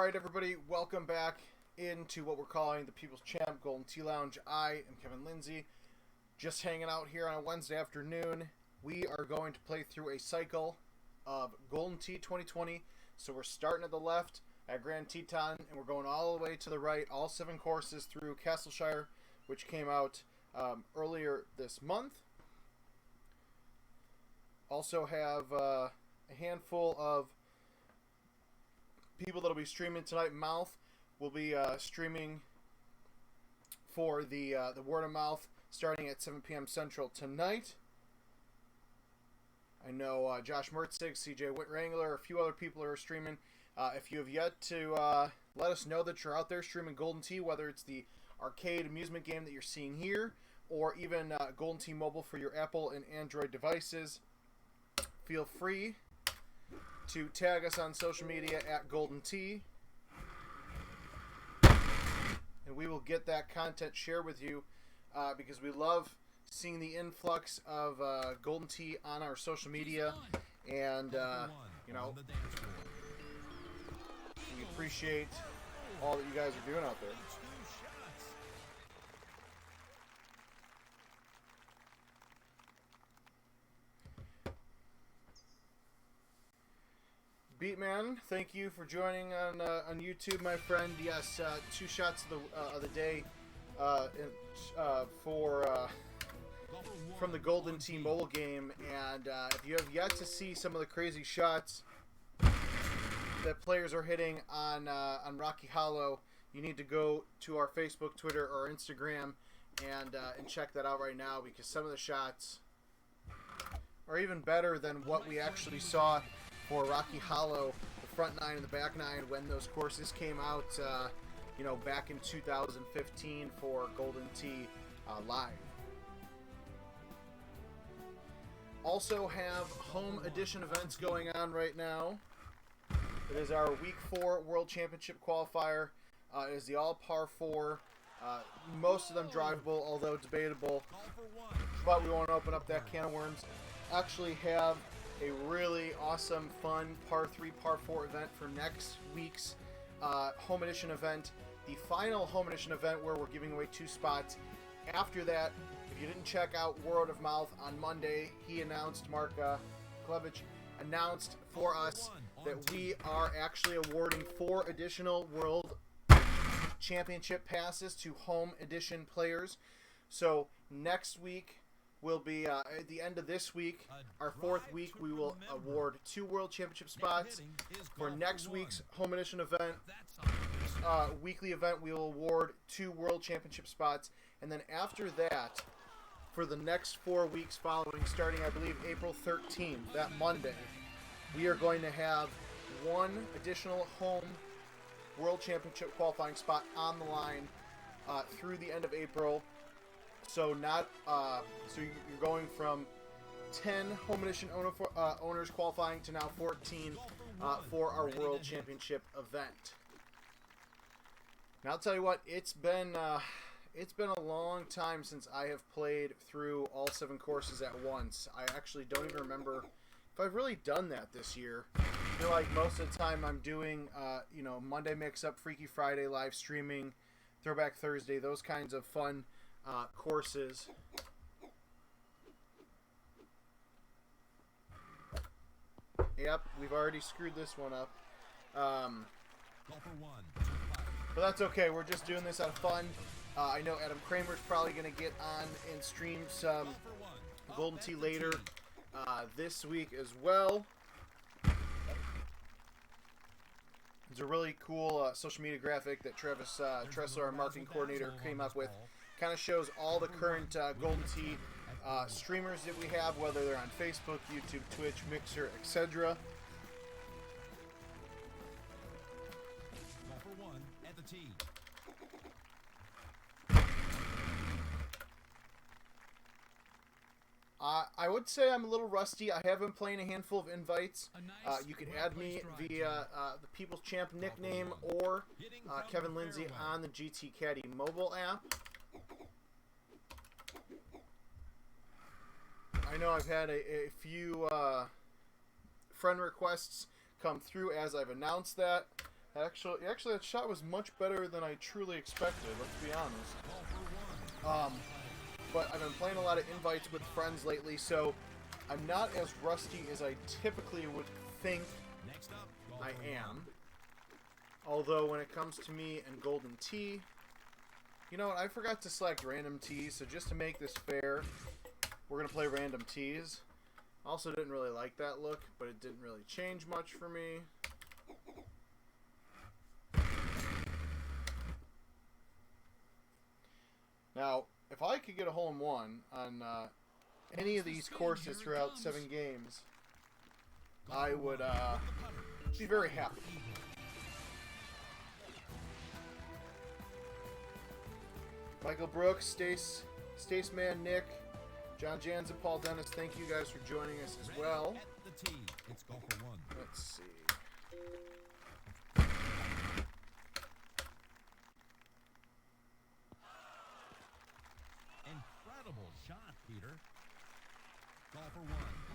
Alright everybody, welcome back into what we're calling the People's Champ Golden Tee Lounge. I am Kevin Lindsay, just hanging out here on a Wednesday afternoon. We are going to play through a cycle of Golden Tee 2020. So we're starting at the left at Grand Teton, and we're going all the way to the right, all 7 courses through Castleshire, which came out earlier this month. Also have a handful of people that'll be streaming tonight. Mouth will be streaming for the word of mouth starting at 7 p.m. Central tonight. I know Josh Mertzig, CJ Whit Wrangler, a few other people are streaming. If you have yet to let us know that you're out there streaming Golden Tee, whether it's the arcade amusement game that you're seeing here, or even Golden Tee Mobile for your Apple and Android devices, feel free to tag us on social media at Golden Tee, and we will get that content shared with you because we love seeing the influx of Golden Tee on our social media, and you know, we appreciate all that you guys are doing out there. Beatman, thank you for joining on YouTube, my friend. Yes, 2 shots of the day from the Golden Tee mobile game, and if you have yet to see some of the crazy shots that players are hitting on Rocky Hollow, you need to go to our Facebook, Twitter, or Instagram and check that out right now, because some of the shots are even better than what we actually saw for Rocky Hollow, the front 9 and the back 9, when those courses came out, you know, back in 2015 for Golden Tee Live. Also have home edition events going on right now. It is our Week 4 World Championship qualifier. It is the all par 4. Most of them drivable, although debatable. But we won't open up that can of worms. Actually have a really awesome, fun par 3, par 4 event for next week's home edition event. The final home edition event where we're giving away 2 spots. After that, if you didn't check out Word of Mouth on Monday, he announced, Mark Klevich announced for us that we are actually awarding 4 additional World Championship passes to home edition players. So next week will be at the end of this week, our 4th week, we will award 2 World Championship spots. For next week's home edition event, weekly event, we will award 2 World Championship spots. And then after that, for the next 4 weeks following, starting I believe April 13th, that Monday, we are going to have 1 additional home World Championship qualifying spot on the line through the end of April. So so you're going from 10 home edition owners qualifying to now 14 for our World Championship event. Now I'll tell you what, it's been a long time since I have played through all 7 courses at once. I actually don't even remember if I've really done that this year. I feel like most of the time I'm doing you know, Monday Mix-Up, Freaky Friday live streaming, Throwback Thursday, those kinds of fun courses. Yep, we've already screwed this one up. But that's okay. We're just doing this out of fun. I know Adam Kramer's probably going to get on and stream some Golden Tee later this week as well. It's a really cool social media graphic that Travis Tressler, our marketing coordinator, came up with. Kind of shows all the current Golden Tee streamers that we have, whether they're on Facebook, YouTube, Twitch, Mixer, etc. I would say I'm a little rusty. I have been playing a handful of invites. You can add me via the People's Champ nickname or Kevin Lindsay on the GT Caddy mobile app. I know I've had a few friend requests come through as I've announced that. Actually, that shot was much better than I truly expected. Let's be honest. But I've been playing a lot of invites with friends lately, so I'm not as rusty as I typically would think I am. Although when it comes to me and Golden Tee, you know what? I forgot to select random tees, so just to make this fair, we're gonna play random tees. Also, didn't really like that look, but it didn't really change much for me. Now, if I could get a hole-in-one on any of these courses throughout 7 games, I would be very happy. Michael Brooks, Stace Man, Nick, John Jans, and Paul Dennis, thank you guys for joining us as well. Let's see. Incredible shot, Peter. Golfer one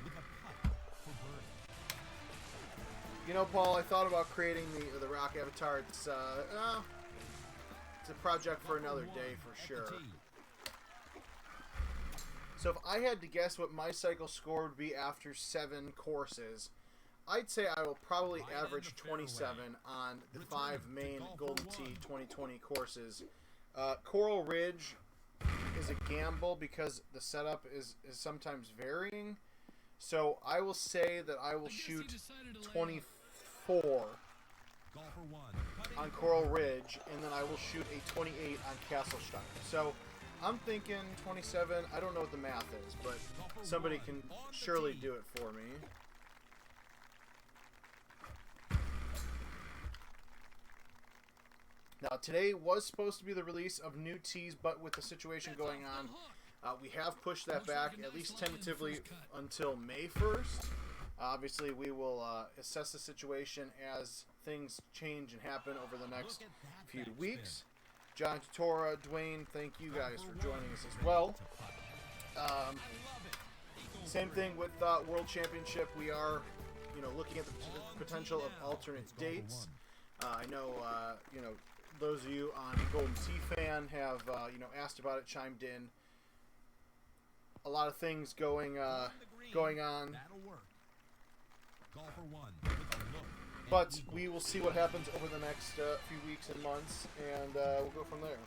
with a putt for birdie. You know, Paul, I thought about creating the rock avatar. It's a project for another day for sure. So if I had to guess what my cycle score would be after 7 courses, I'd say I will probably average 27 on the 5 main Golden Tee 2020 courses. Coral Ridge is a gamble because the setup is sometimes varying. So I will say that I will shoot 24 on Coral Ridge, and then I will shoot a 28 on Castlestein. So I'm thinking 27. I don't know what the math is, but somebody can surely do it for me. Now, today was supposed to be the release of new tees, but with the situation going on, we have pushed that back, at least tentatively, until May 1st. Obviously, we will assess the situation as things change and happen over the next few weeks. John Tora, Dwayne, thank you guys for joining us as well. Same thing with World Championship. We are, looking at the potential of alternate dates. I know, those of you on Golden Tee Fan have, asked about it, chimed in. A lot of things going on. But we will see what happens over the next few weeks and months, and we'll go from there.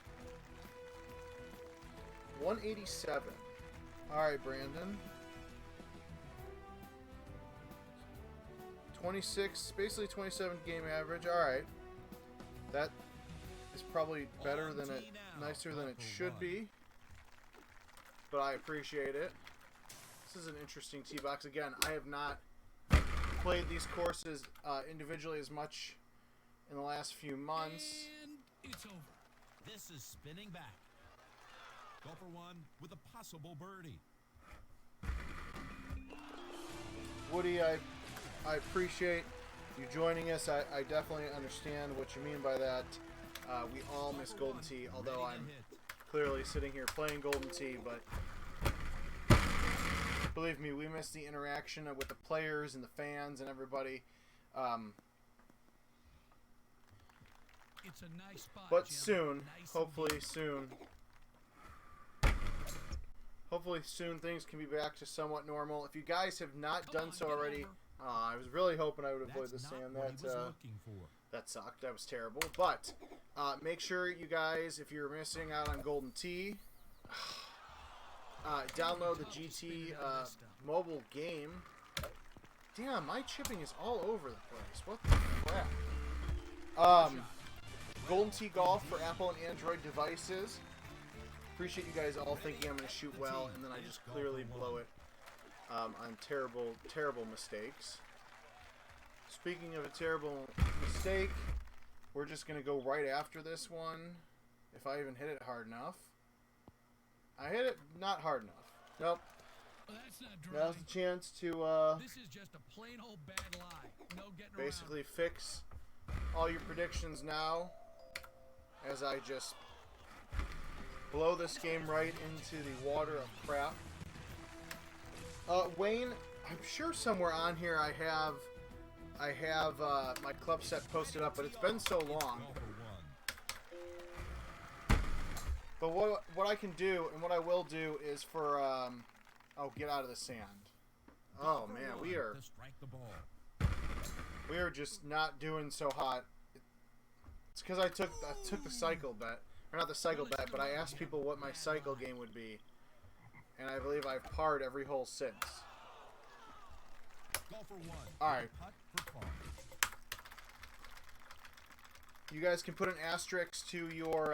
187. All right, Brandon. 26, basically 27 game average. All right. That is probably better than it, nicer than it should be. But I appreciate it. This is an interesting tee box. Again, I have not played these courses individually as much in the last few months. And it's over. This is spinning back. Go for one with a possible birdie. Woody, I appreciate you joining us. I definitely understand what you mean by that. We all miss Golden Tee, although I'm clearly sitting here playing Golden Tee, but believe me, we miss the interaction with the players and the fans and everybody. It's a nice spot, But Jim. soon, Nice hopefully soon, things can be back to somewhat normal. If you guys have not done so already, I was really hoping I would avoid the sand. That sucked. That was terrible. But make sure you guys, if you're missing out on Golden Tee, download the GT mobile game. Damn, my chipping is all over the place. What the crap? Golden Tee Golf for Apple and Android devices. Appreciate you guys all thinking I'm going to shoot well, and then I just clearly blow it on terrible, terrible mistakes. Speaking of a terrible mistake, we're just going to go right after this one, if I even hit it hard enough. I hit it not hard enough. Nope. Well, that's not dry. Now's the chance to This is just a plain old bad lie. No getting basically fix all your predictions now, as I just blow this game right into the water of crap. Wayne, I'm sure somewhere on here I have I have my club set posted up, but it's been so long. But what I can do, and what I will do, is for oh, get out of the sand. Oh man, we are just not doing so hot. It's because I took the cycle bet, or not the cycle bet, but I asked people what my cycle game would be, and I believe I've parred every hole since. All right. You guys can put an asterisk to your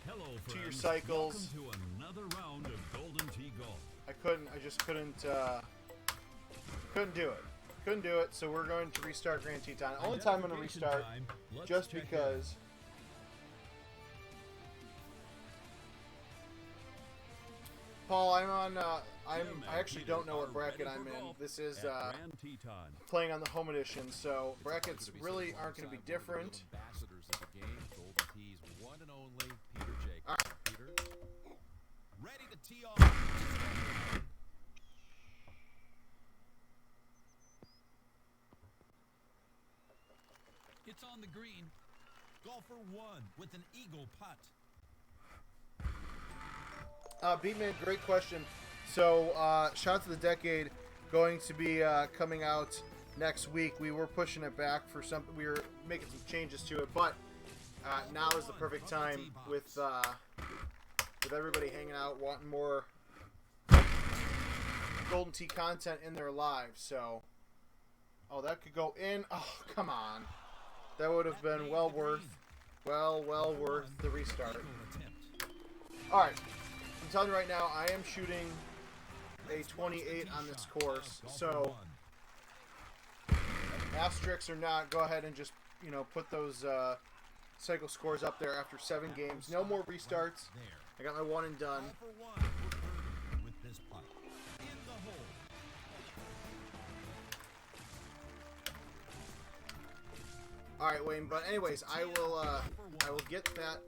Hello, to your friends. cycles. Welcome to another round of Golden Tee Golf. I just couldn't do it. Couldn't do it, so we're going to restart Grand Teton. Only time I'm going to restart, just because. Paul, I'm on. I actually don't know what bracket I'm in. This is Grand Teton. playing on the home edition, so brackets really aren't going to be different. Ambassadors of the game, Golden Tee's one and only Peter Jacobs. Peter, ready to tee off. It's on the green. Golfer 1 with an eagle putt. Beatman, great question. So, Shots of the Decade going to be coming out next week. We were pushing it back for some. We were making some changes to it, but now is the perfect time with everybody hanging out, wanting more Golden Tee content in their lives. So, oh, that could go in. Oh, come on. That would have been well worth the restart. All right. I'm telling you right now, I am shooting a 28 on this course, so asterisks or not, go ahead and just, put those cycle scores up there after 7 games. No more restarts. I got my one and done. With this putt in the hole. All right, Wayne. But anyways, I will get that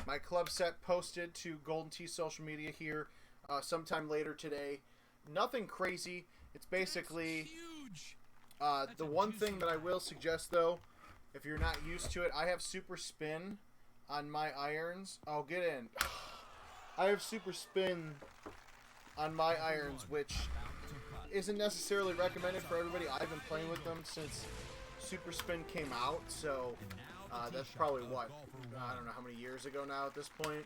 my club set posted to Golden Tee social media here sometime later today. Nothing crazy. It's basically the one thing that I will suggest, though, if you're not used to it, I have super spin on my irons. Oh, get in. I have super spin on my irons, which isn't necessarily recommended for everybody. I've been playing with them since super spin came out, so that's probably what, I don't know how many years ago now at this point.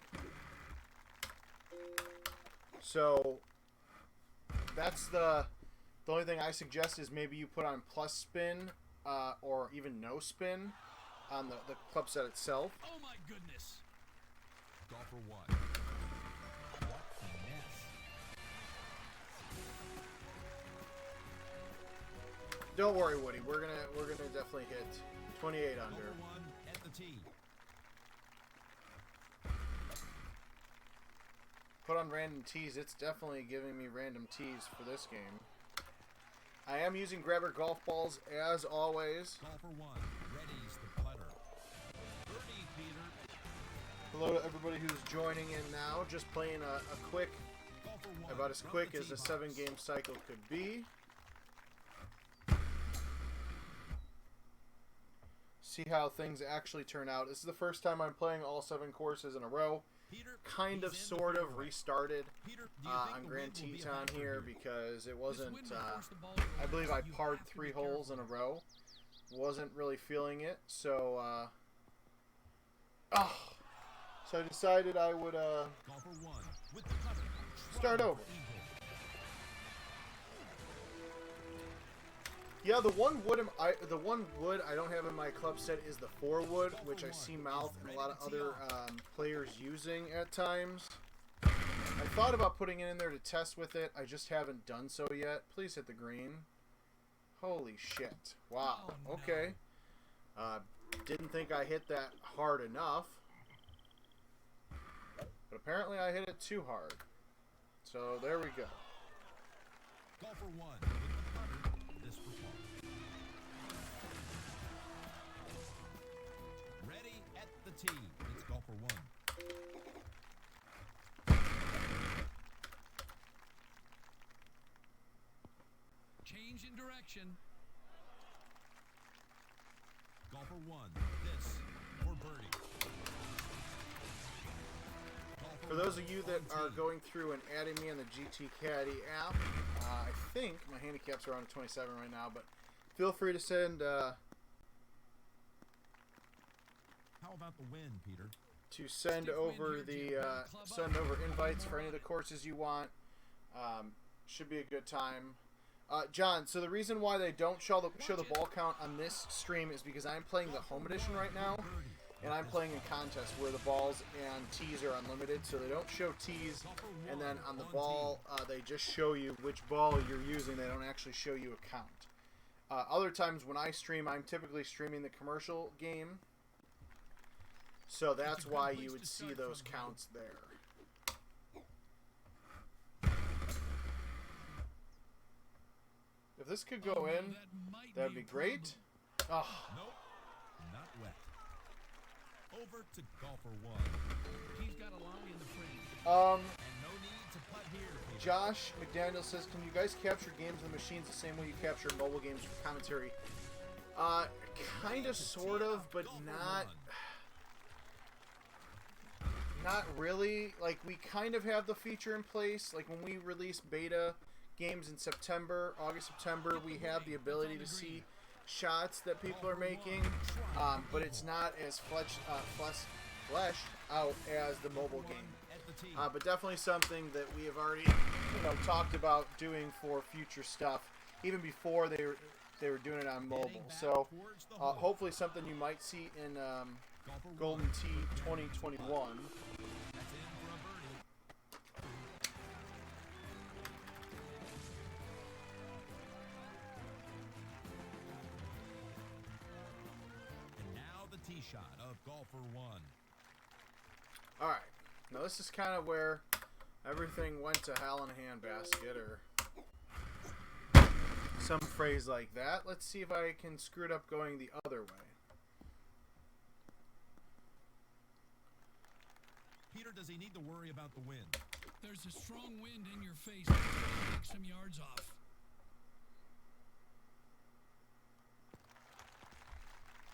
So that's the only thing I suggest is maybe you put on plus spin or even no spin on the club set itself. Oh my goodness. Golfer 1. What finesse. Don't worry, Woody. We're gonna definitely hit 28 under. Golfer 1 at the tee. Put on random tees. It's definitely giving me random tees for this game. I am using grabber golf balls as always. Golfer 1 readies the putter. Birdie, Peter. Hello to everybody who's joining in now. Just playing a quick, Golfer 1 about as from quick the as a tee box. 7-game cycle could be. See how things actually turn out. This is the first time I'm playing all 7 courses in a row. Peter, Kind of, he's in sort the of fairway. restarted Peter, do you think on the Grand wind will be a Teton factor here because it This wasn't. wind will force the ball to I go believe left. I You parred have to 3 be holes in a careful. row. Wasn't really feeling it, so so I decided I would Golfer 1 with the putter. start Try over. for eagle. Yeah, the one wood I don't have in my club set is the 4 wood, which I see Mouth and a lot of other players using at times. I thought about putting it in there to test with it. I just haven't done so yet. Please hit the green. Holy shit. Wow. Oh, no. Okay. Didn't think I hit that hard enough. But apparently I hit it too hard. So there we go. Golfer 1 with the putter. This for par. Ready at the tee. It's golfer 1. Change in Changing direction. Golfer 1. This for birdie. Golfer For those of you that 1 are tee. going through and adding me on the GT Caddy app, I think my handicap's around a 27 right now, but feel free to send How about the win, Peter? send over the send over invites for any of the courses you want. Should be a good time. John, so the reason why they don't show the ball count on this stream is because I'm playing the home edition right now, and I'm playing a contest where the balls and tees are unlimited, so they don't show tees, and then on the ball they just show you which ball you're using. They don't actually show you a count. Other times when I stream, I'm typically streaming the commercial game, so that's why you would see those counts there. If this could go in, that'd be great. Oh, Nope. Not wet. Over to golfer 1. He's got a lie in the frame. And no need to putt here, Peter. Josh McDaniel says, can you guys capture games on the machines the same way you capture mobile games for commentary? Kind of, sort of, but not really. Like, we kind of have the feature in place. Like, when we release beta games in September, August, September, we have the ability to see shots that people are making, but it's not as fleshed out as the mobile game. But definitely something that we have already, talked about doing for future stuff, even before they were doing it on mobile. So hopefully something you might see in Golden Tee 2021. That's in for a birdie. And now the tee shot of golfer 1. All right, now this is kind of where everything went to hell in a handbasket, or some phrase like that. Let's see if I can screw it up going the other way. Peter, does he need to worry about the wind? There's a strong wind in your face. Take some yards off.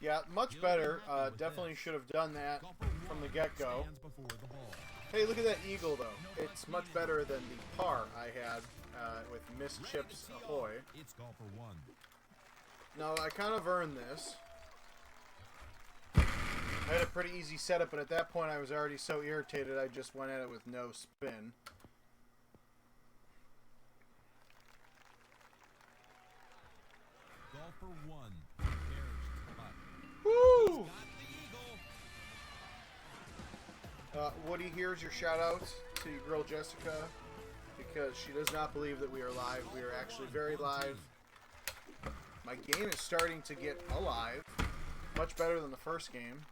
Yeah, much better. Definitely should have done that from the get-go. Stands before the ball. Hey, look at that eagle, though. It's much better than the par I had with Missed Chips Ahoy. It's golfer 1. Now, I kind of earned this. I had a pretty easy setup, but at that point I was already so irritated I just went at it with no spin. Golfer 1 prepares to putt. Woo! Got the eagle. Woody, here's your shout-out to your girl Jessica, because she does not believe that we are live. We are actually very live. My game is starting to get alive. Much better than the first game.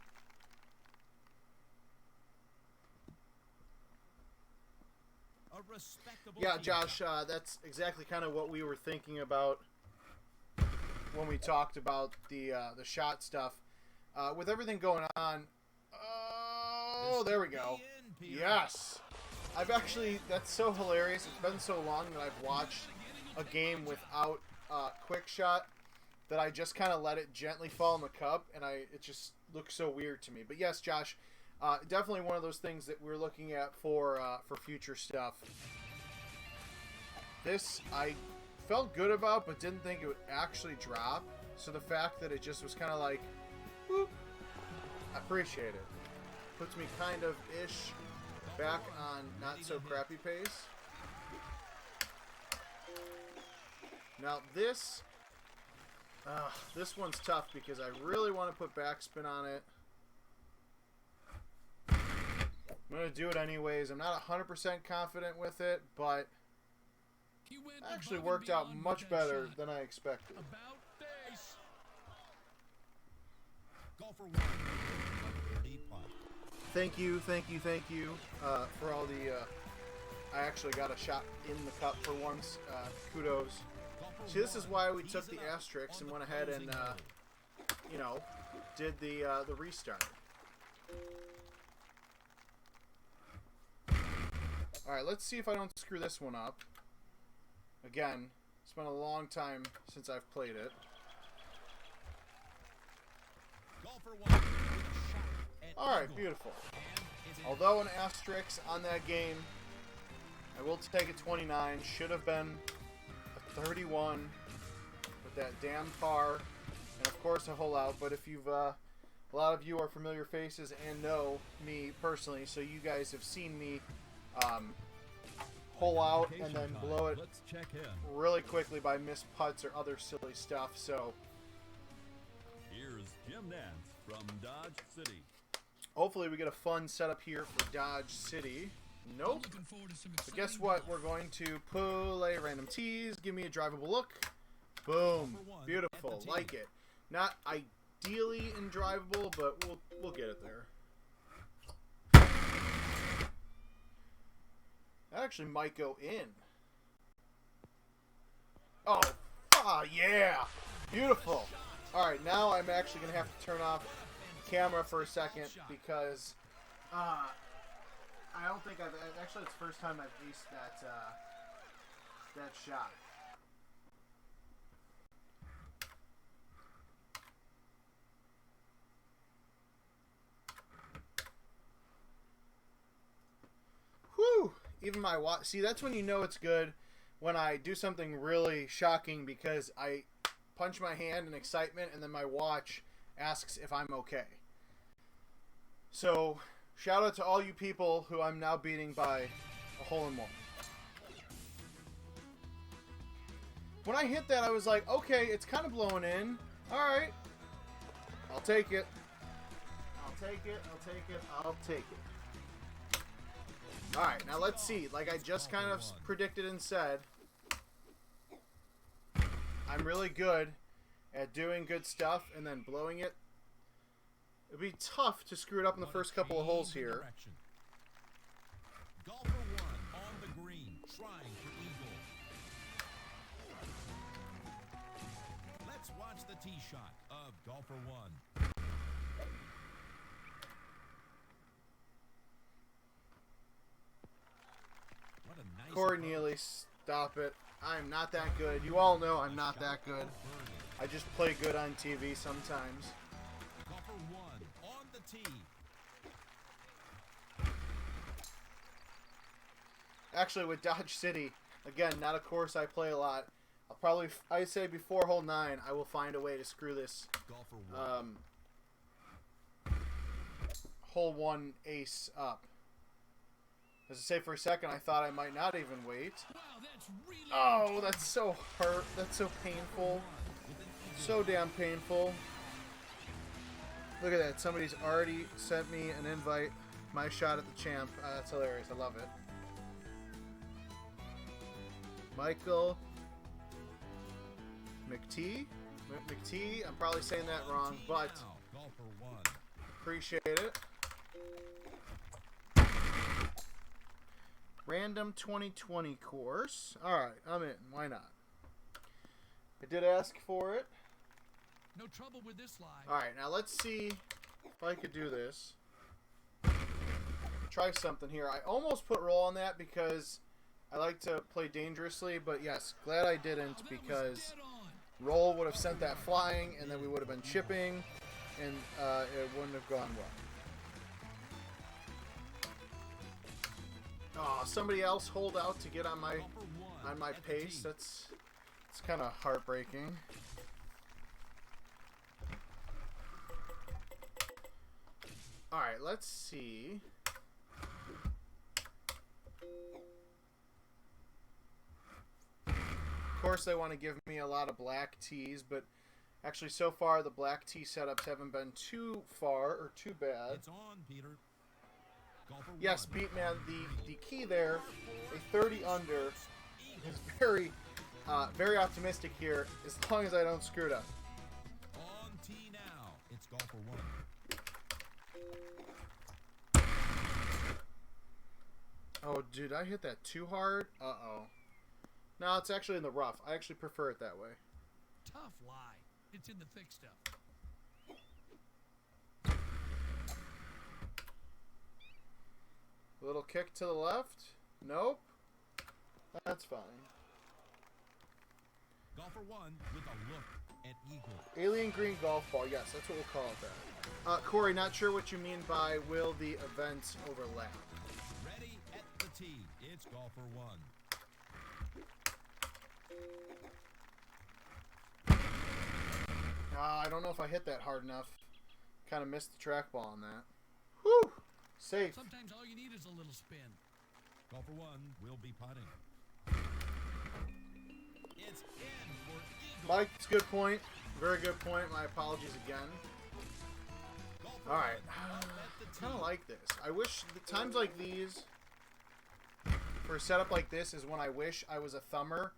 A respectable Yeah, tee Josh, shot. that's exactly kind of what we were thinking about when we talked about the shot stuff. With everything going on, oh, there we go. Be in, Peter. Yes! I've actually, that's so hilarious. It's been so long that I've watched a game without quick shot that I just kind of let it gently fall in the cup, and it just looks so weird to me. But yes, Josh, definitely one of those things that we're looking at for future stuff. This I felt good about, but didn't think it would actually drop. So the fact that it just was kind of like, whoop, I appreciate it. Puts me kind of ish back on not so crappy pace. Now this one's tough because I really want to put backspin on it. I'm going to do it anyways. I'm not 100% confident with it, but He went it actually above and worked out beyond with much that better shot. than I expected. About face. Golfer 1. A birdie putt. Thank you for all the. I actually got a shot in the cup for once. Kudos. Golfer See, this is 1 why we tees took it the up asterisks on and the went ahead and, closing hole. did the restart. All right, let's see if I don't screw this one up. Again, It's been a long time since I've played it. Golfer one. Shot at Alright, eagle. beautiful. And it's in. Although an asterisk on that game, I will take a 29. Should have been a 31 with that damn par. And of course a hole out. But if you've, a lot of you are familiar faces and know me personally, so you guys have seen me hole out and then blow it Let's check in. really quickly by missed putts or other silly stuff. So Here's Jim Nance from Dodge City. hopefully we get a fun setup here for Dodge City. Nope. Looking forward to some But guess exciting what? golf. We're going to play random tees. Give me a drivable look. Boom. Beautiful. Like it. Not ideally in drivable, but we'll get it there. That actually might go in. Oh, yeah. Beautiful. All right, now I'm actually going to have to turn off the camera for a second because I don't think actually it's the first time I've aced that shot. Whew! Even my watch. See, that's when you know it's good, when I do something really shocking because I punch my hand in excitement and then my watch asks if I'm okay. So, shout out to all you people who I'm now beating by a hole-in-one. When I hit that, I was like, okay, it's kind of blowing in. Alright. I'll take it. I'll take it. I'll take it. I'll take it. Alright, now let's see. Like I just kind of predicted and said, I'm really good at doing good stuff and then blowing it. It'd be tough to screw it up in the first couple of holes here. Golfer one on the green, trying for eagle. Let's watch the tee shot of golfer one. What a nice Corey approach. Neely, stop it. I'm not that good. You all know I'm not that good. I just play good on TV sometimes. Golfer one on the tee. Actually, with Dodge City, again, not a course I play a lot. I'd say before hole 9, I will find a way to screw this Golfer one. hole 1 ace up. As I say, for a second, I thought I might not even wait. Wow, that's really Oh, that's so hurt. That's so painful. So damn painful. Look at that. Somebody's already sent me an invite. My shot at the champ. That's hilarious. I love it. Michael McTee? McTee? I'm probably saying that wrong, but Now, golfer one. appreciate it. Random 2020 course. Alright, I'm in. Why not? I did ask for it. no trouble with this lie. Alright, now let's see if I could do this. Try something here. I almost put roll on that because I like to play dangerously, but yes, glad I didn't Oh, that was because dead on. roll would have sent that flying and then we would have been chipping and it wouldn't have gone well. Oh, somebody else hold out to get on my Golfer one at the pace. tee. It's kind of heartbreaking. All right, let's see. Of course, they want to give me a lot of black tees, but actually, so far the black tee setups haven't been too far or too bad. It's on, Peter. Golfer Yes, one. Beatman, the key there, a 30 under, is very optimistic here, as long as I don't screw it up. On tee now. It's golfer one. Oh, dude, I hit that too hard? Uh-oh. No, it's actually in the rough. I actually prefer it that way. Tough lie. It's in the thick stuff. A little kick to the left? Nope. That's fine. Golfer 1 with a look at eagle. Alien green golf ball. Yes, that's what we'll call it that. Corey, not sure what you mean by will the events overlap. Ready at the tee. It's golfer 1. I don't know if I hit that hard enough. Kind of missed the trackball on that. Whew! Safe. Sometimes all you need is a little spin. Golfer 1 will be putting. It's in for eagle. Mike, it's a good point. Very good point. My apologies again. Golfer All right. 1 up at the Kind of tee. like this. I wish the times like these, for a setup like this, is when I wish I was a thumber.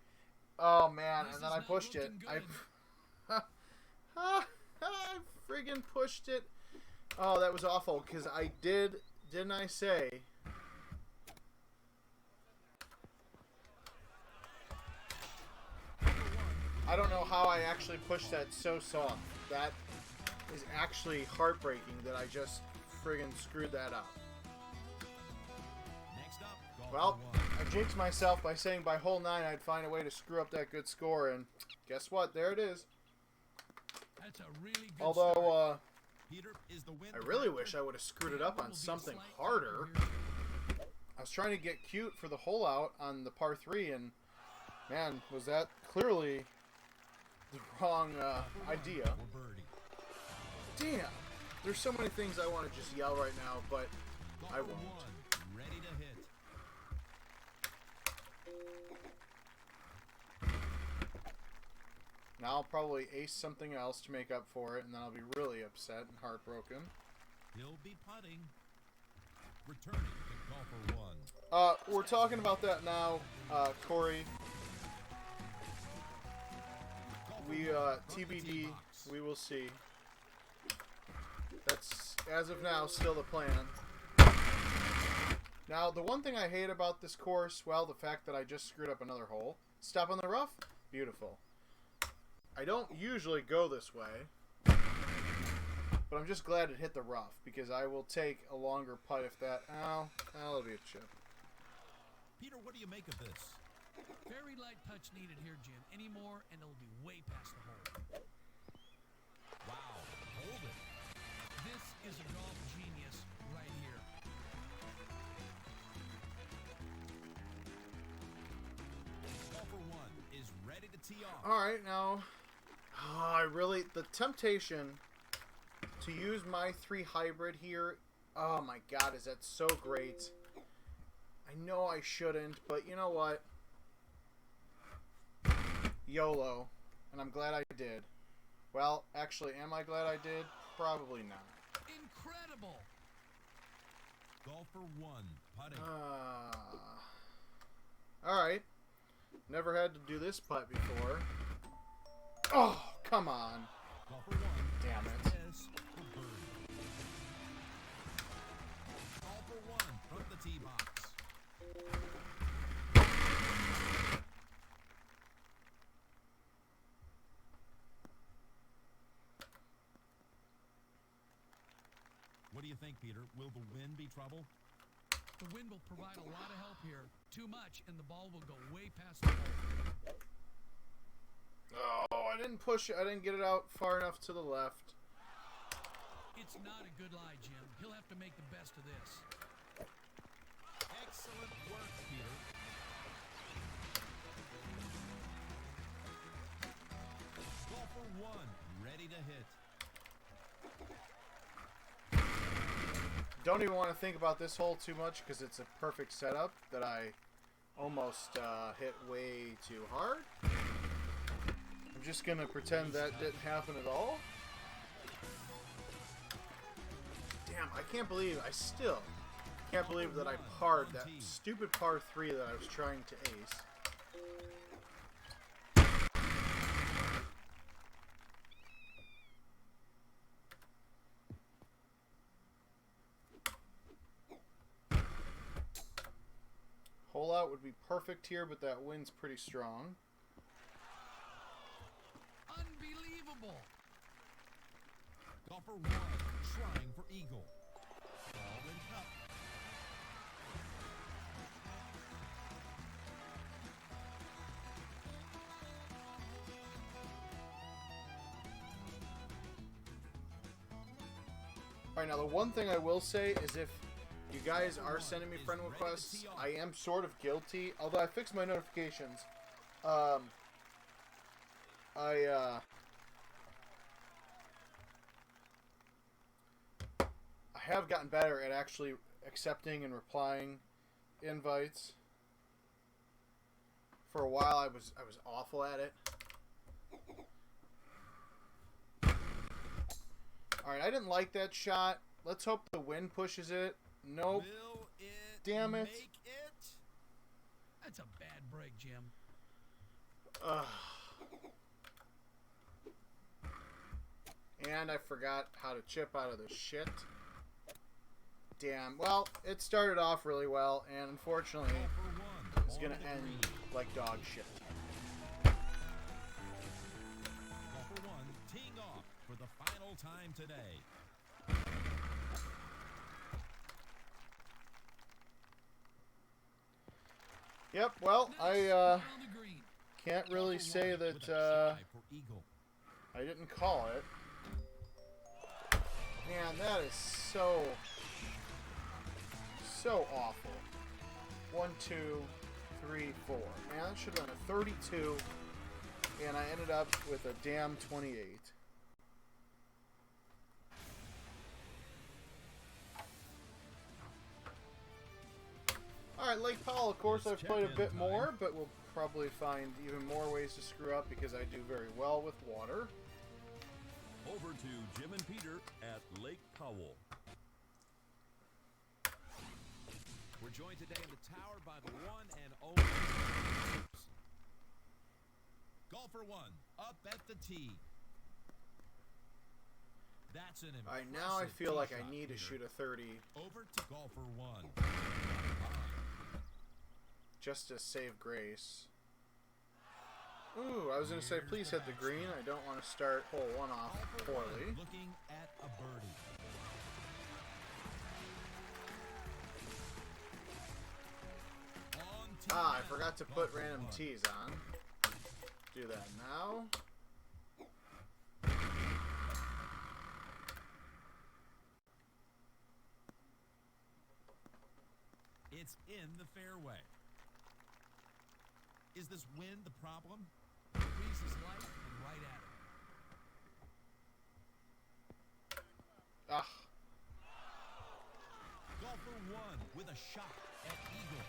Oh man, This and then is I not pushed it. looking I friggin' pushed it. Oh, that was awful. Because I didn't I say? I don't know how I actually pushed that so soft. That is actually heartbreaking that I just friggin' screwed that up. Next up, golfer Well, 1. I jinxed myself by saying by hole 9 I'd find a way to screw up that good score, and guess what? There it is. That's a really good Although, start. Peter is the win. I really wish I would have screwed it up on something harder. I was trying to get cute for the hole out on the par 3, and man, was that clearly the wrong idea. For birdie. Damn. There's so many things I want to just yell right now, but I Golfer won't. 1 ready to hit. Now I'll probably ace something else to make up for it, and then I'll be really upset and heartbroken. He'll be putting. Returning to golfer 1. We're talking about that now, Corey. We, TBD, we will see. That's, as of now, still the plan. Now, the one thing I hate about this course, well, the fact that I just screwed up another hole. Stop on the rough? Beautiful. I don't usually go this way, but I'm just glad it hit the rough, because I will take a longer putt if that... Oh, that'll be a chip. Peter, what do you make of this? Very light touch needed here, Jim. Any more, and it'll be way past the hole. Wow, hold it. This is a golf genius right here. Golfer 1 is ready to tee off. Alright, now... the temptation to use my 3 hybrid here, oh my god, is that so great. I know I shouldn't, but you know what? YOLO. And I'm glad I did. Well, actually, am I glad I did? Probably not. Incredible. Golfer 1 putting. Alright. Never had to do this putt before. Oh, come on. Golfer 1. Damn it. Is for birdie. Golfer 1 from the tee box. What do you think, Peter? Will the wind be trouble? The wind will provide a lot of help here. Too much, and the ball will go way past the hole. Oh, I didn't push it. I didn't get it out far enough to the left. It's not a good lie, Jim. He'll have to make the best of this. Excellent work, Peter. Golfer 1 ready to hit. Don't even want to think about this hole too much because it's a perfect setup that I almost hit way too hard. I'm just going to pretend that didn't happen at all. Damn, I can't believe, I still can't believe that I parred that stupid par 3 that I was trying to ace. Hole out would be perfect here, but that wind's pretty strong. Unbelievable. Golfer 1 trying for eagle. Ball and cup. Alright, now the one thing I will say is if you guys are sending me friend requests, I am sort of guilty. Although I fixed my notifications. I have gotten better at actually accepting and replying invites. For a while I was awful at it. Alright, I didn't like that shot. Let's hope the wind pushes it. Nope. Will it Damn it. make it? That's a bad break, Jim. Ugh. And I forgot how to chip out of the shit. Damn. Well, it started off really well, and unfortunately, Call for one. it's gonna On the end green. like dog shit. Call for one. Teeing off for the final time today. Yep, well, I On the green. can't really say With a that try for eagle. I didn't call it. Man, that is so awful. 1, 2, 3, 4. Man, that should have been a 32, and I ended up with a damn 28. Alright, Lake Powell, of course, I've played a bit more, but we'll probably find even more ways to screw up because I do very well with water. Over to Jim and Peter at Lake Powell. We're joined today in the tower by the one and only golfer one up at the tee. That's an impressive Alright, now I feel like I tee need to shot, shoot a 30 Peter. Over to golfer one. just to save grace. Ooh, I was going to say, please hit the green. I don't want to start hole 1 off Golfer one poorly. looking at a birdie. On tee Ah, I now, forgot to put golfer random one. tees on. Do that now. It's in the fairway. Is this wind the problem? Breeze is light and right at it. Ah, Golfer one with a shot at eagle.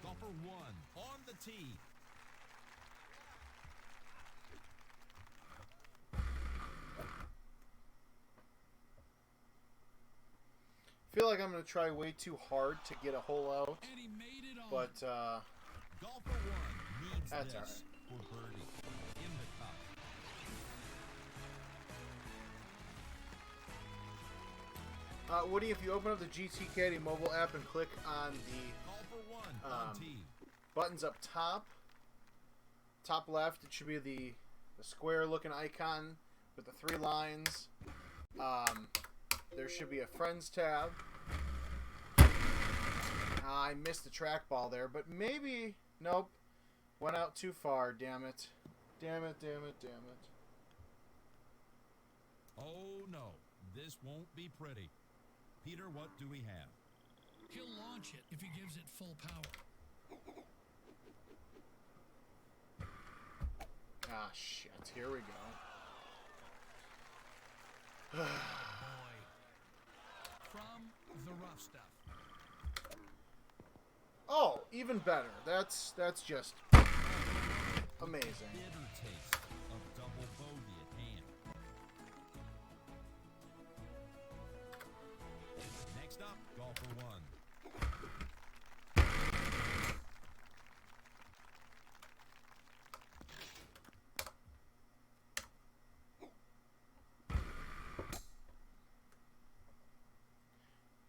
Golfer one on the tee. feel like I'm going to try way too hard to get a hole out, And he made it on. but Golfer one needs That's this all right. for birdie in the cup. Woody, if you open up the GT Caddy mobile app and click on the Golfer one on tee. buttons up top left, it should be the square looking icon with the 3 lines. There should be a friends tab. I missed the trackball there, but maybe, nope, went out too far, damn it. Damn it, damn it, damn it. Oh no, this won't be pretty. Peter, what do we have? He'll launch it if he gives it full power. Ah, shit, here we go. Boy. From the rough stuff. Oh, even better. That's just amazing. Bitter taste of double bogey at hand. Next up, golfer one.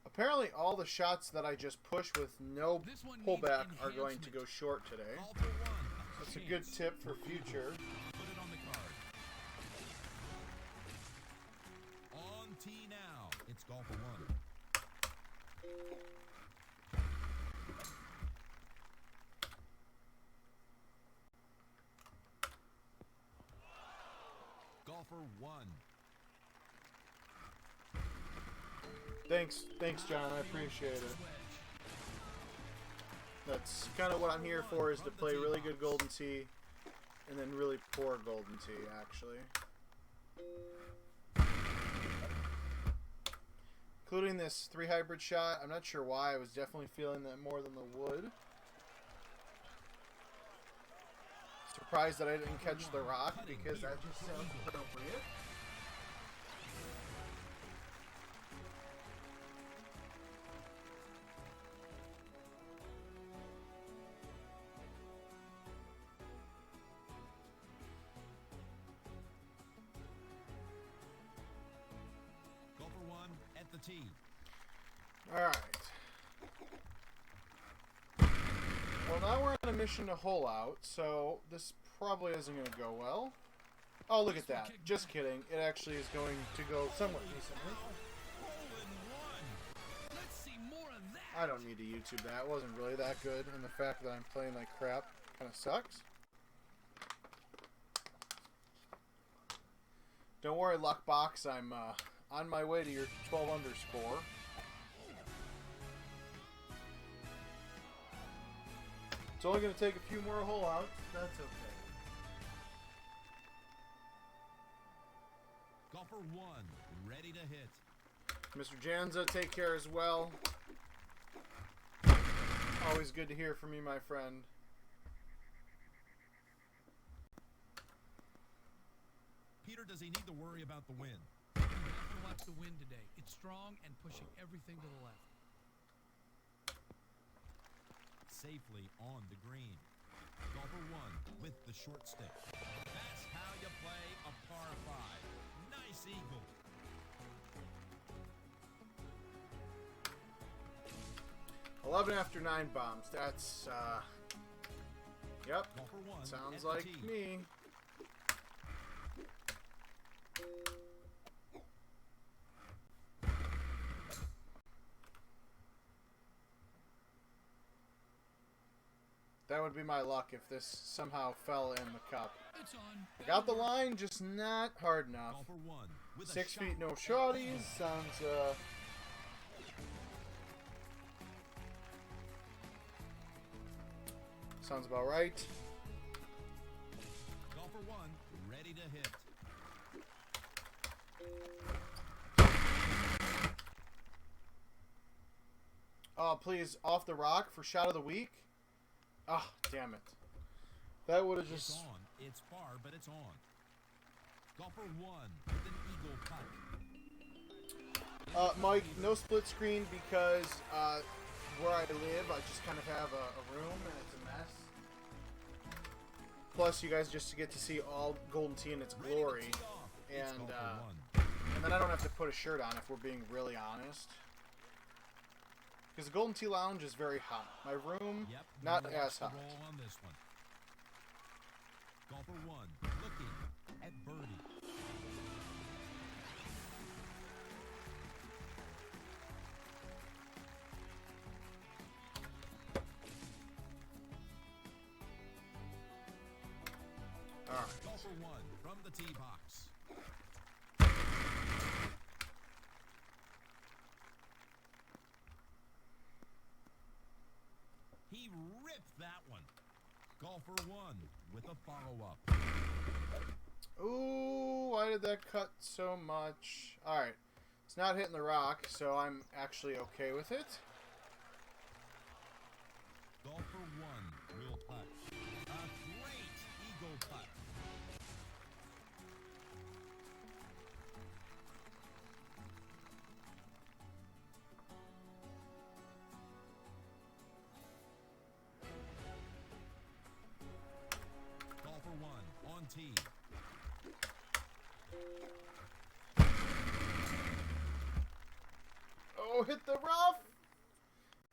Apparently, all the shots that I just pushed with no This one pullback needs are going to enhancement. go short today. Golfer one. That's a good chance. tip for future. Put it on the card. On tee now. It's golfer one. Golfer 1. Thanks, John. I appreciate it. That's kind of what I'm here for, is to play really good Golden Tee and then really poor Golden Tee, actually. Including this 3 hybrid shot. I'm not sure why. I was definitely feeling that more than the wood. Surprised that I didn't catch the rock, because that just sounds appropriate. Golfer 1 at the tee. Alright. Well, now we're on a mission to hole out, so this probably isn't going to go well. Oh, look at that. Just kidding. It actually is going to go somewhat decently. Let's see more of that. I don't need to YouTube that. It wasn't really that good, and the fact that I'm playing like crap kind of sucks. Don't worry, Luckbox. I'm on my way to your 12 under score. It's only going to take a few more hole outs. That's okay. Golfer 1 ready to hit. Mr. Janza, take care as well. Always good to hear from you, my friend. Peter, does he need to worry about the wind? You have to watch the wind today. It's strong and pushing everything to the left. Safely on the green. Golfer 1 with the short stick. That's how you play a par 5. Nice eagle. $11 after 9 bombs. That's, yep. Golfer 1 Sounds at the like tee. me. That would be my luck if this somehow fell in the cup. It's on. I got the line, just not hard enough. Golfer 1 with a 6 shot. feet, no shorties. Sounds about right. Golfer 1 ready to hit. Oh, please, off the rock for shot of the week. Ah, damn it. That would have It's just... on. It's far, but it's on. Golfer 1 with an eagle putt. Mike, no split screen because where I live, I just kind of have a room and it's a mess. Plus, you guys just get to see all Golden Tee in its Ready to glory. tee off. It's And, golfer 1. And then I don't have to put a shirt on if we're being really honest. Because the Golden Tee Lounge is very hot. My room, Yep, not watch as the hot. roll on this one. Golfer 1 looking at birdie. All right. Golfer 1 from the tee box. He ripped that one. Golfer 1 with a follow-up. Ooh, why did that cut so much? Alright. It's not hitting the rock, so I'm actually okay with it. Golfer 1 will putt. A great eagle putt. Golfer 1 on tee. Oh, hit the rough!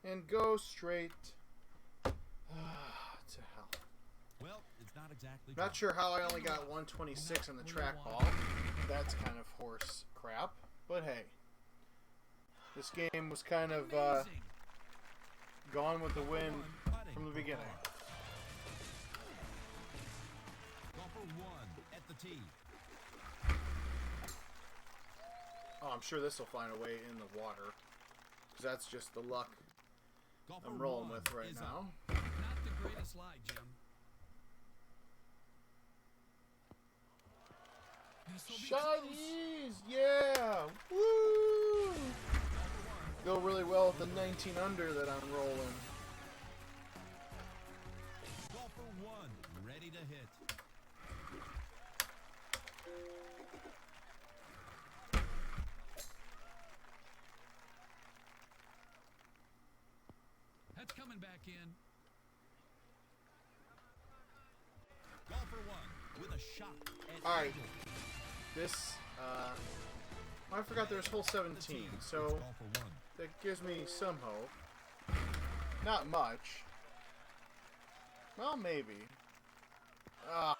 And go straight to hell. Well, it's not exactly. Not sure how I only got 126 on the trackball. That's kind of horse crap. But hey. This game was kind of Amazing. gone with the wind Putting from the for beginning. par. Golfer 1 at the tee. Oh, I'm sure this will find a way in the water. Because that's just the luck Golfer I'm rolling 1 with right is now. up. Not the greatest lie, Jim. This'll be close. Chinese! Yeah! Woo! Go really well with the 19 under that I'm rolling. Golfer 1 ready to hit. That's coming back in. Golfer 1 with a shot at All right. eagle. This, I forgot there's hole 17, It's so Golfer 1. that gives me some hope. Not much. Well, maybe. Ah,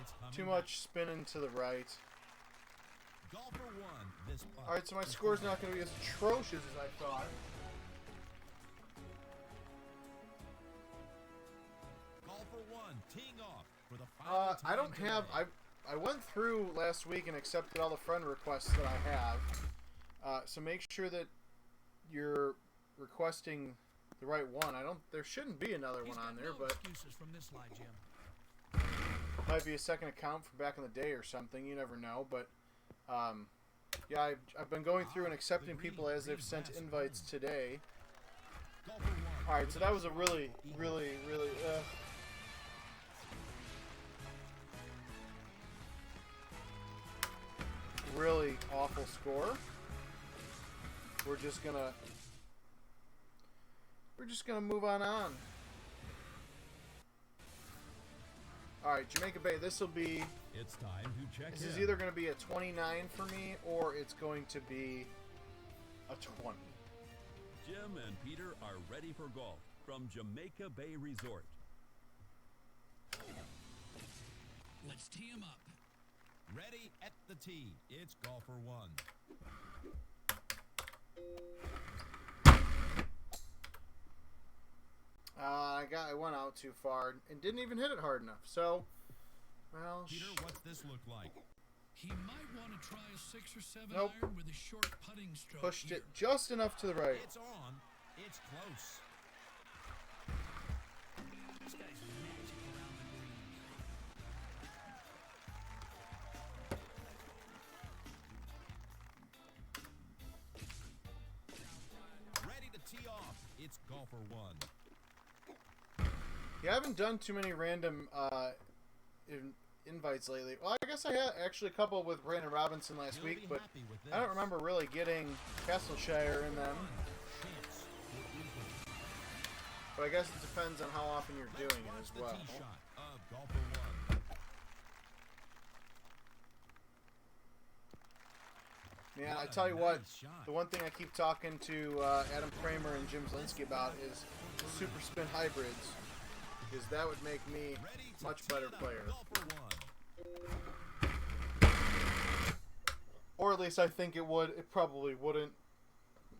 It's coming too back. much spinning to the right. Golfer 1 this putt. All right, so my is score's fine. not going to be as atrocious as I thought. Golfer 1 teeing off for the final time I don't have. today. I went through last week and accepted all the friend requests that I have. So make sure that you're requesting the right one. There shouldn't be another He's one got on there, no but excuses from this lie, Jim. might be a second account from back in the day or something. You never know. But yeah, I've been going through and accepting people as they've sent invites today. Golfer 1 All right, so with that a was a shot really, at eagle. really. Really awful score. We're just gonna move on. All right, Jamaica Bay. This will be. It's time to check This in. is either going to be a 29 for me or it's going to be a 20. Jim and Peter are ready for golf from Jamaica Bay Resort. Let's tee him up. Ready at the tee. It's Golfer 1. I went out too far and didn't even hit it hard enough. So, well, Peter, what's this look like? He might want to try a 6 or 7 Nope. iron with a short putting stroke. pushed here. it just enough to the right. It's on. It's close. This guy's magic around the green. Ready to tee off. It's Golfer 1. Yeah, I haven't done too many random invites lately. Well, I guess I had actually a couple with Brandon Robinson last He'll week, be but happy with I don't this. remember really getting Castleshire in them. Chance for eagle. But I guess it depends on how often you're doing it Watch as the well. tee shot of Golfer 1. Man, I What a tell you what, nice shot. the one thing I keep talking to Adam Kramer and Jim Zelinsky about is super spin hybrids, because that would make me Ready a to much tee better it up. player. Golfer 1. Or at least I think it would. It probably wouldn't.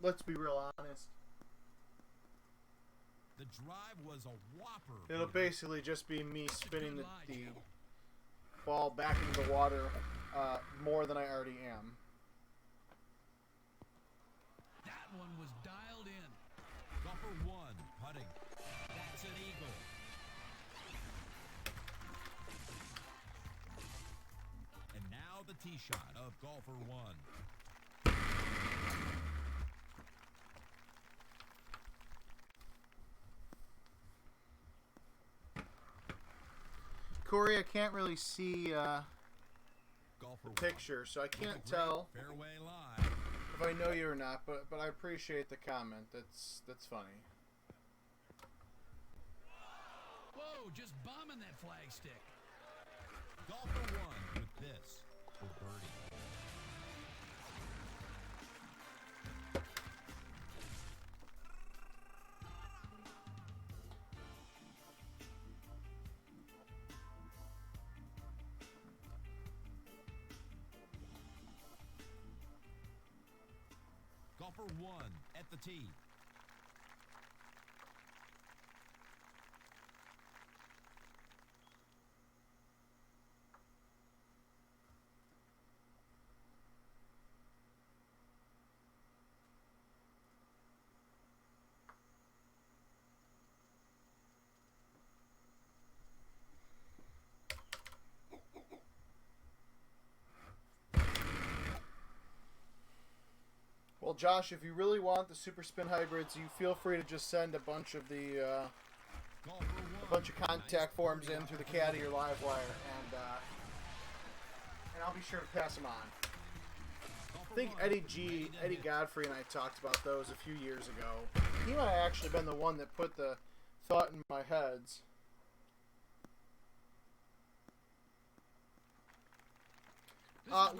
Let's be real honest. The drive was a whopper. It'll Peter. basically just be me spinning good the lie, Jim. ball back into the water more than I already am. That one was dialed in. Golfer 1 putting. That's an eagle. And now the tee shot of Golfer 1. Corey, I can't really see Golfer the 1. picture, so I With a can't great tell fairway lie. if I know you or not. But I appreciate the comment. That's funny. Whoa, just bombing that flag stick. Golfer 1 with this for birdie. Golfer 1 at the tee. Josh, if you really want the super spin hybrids, you feel free to just send a bunch of the contact forms in through the caddy or live wire, and I'll be sure to pass them on. I think Eddie Godfrey and I talked about those a few years ago. He might have actually been the one that put the thought in my heads.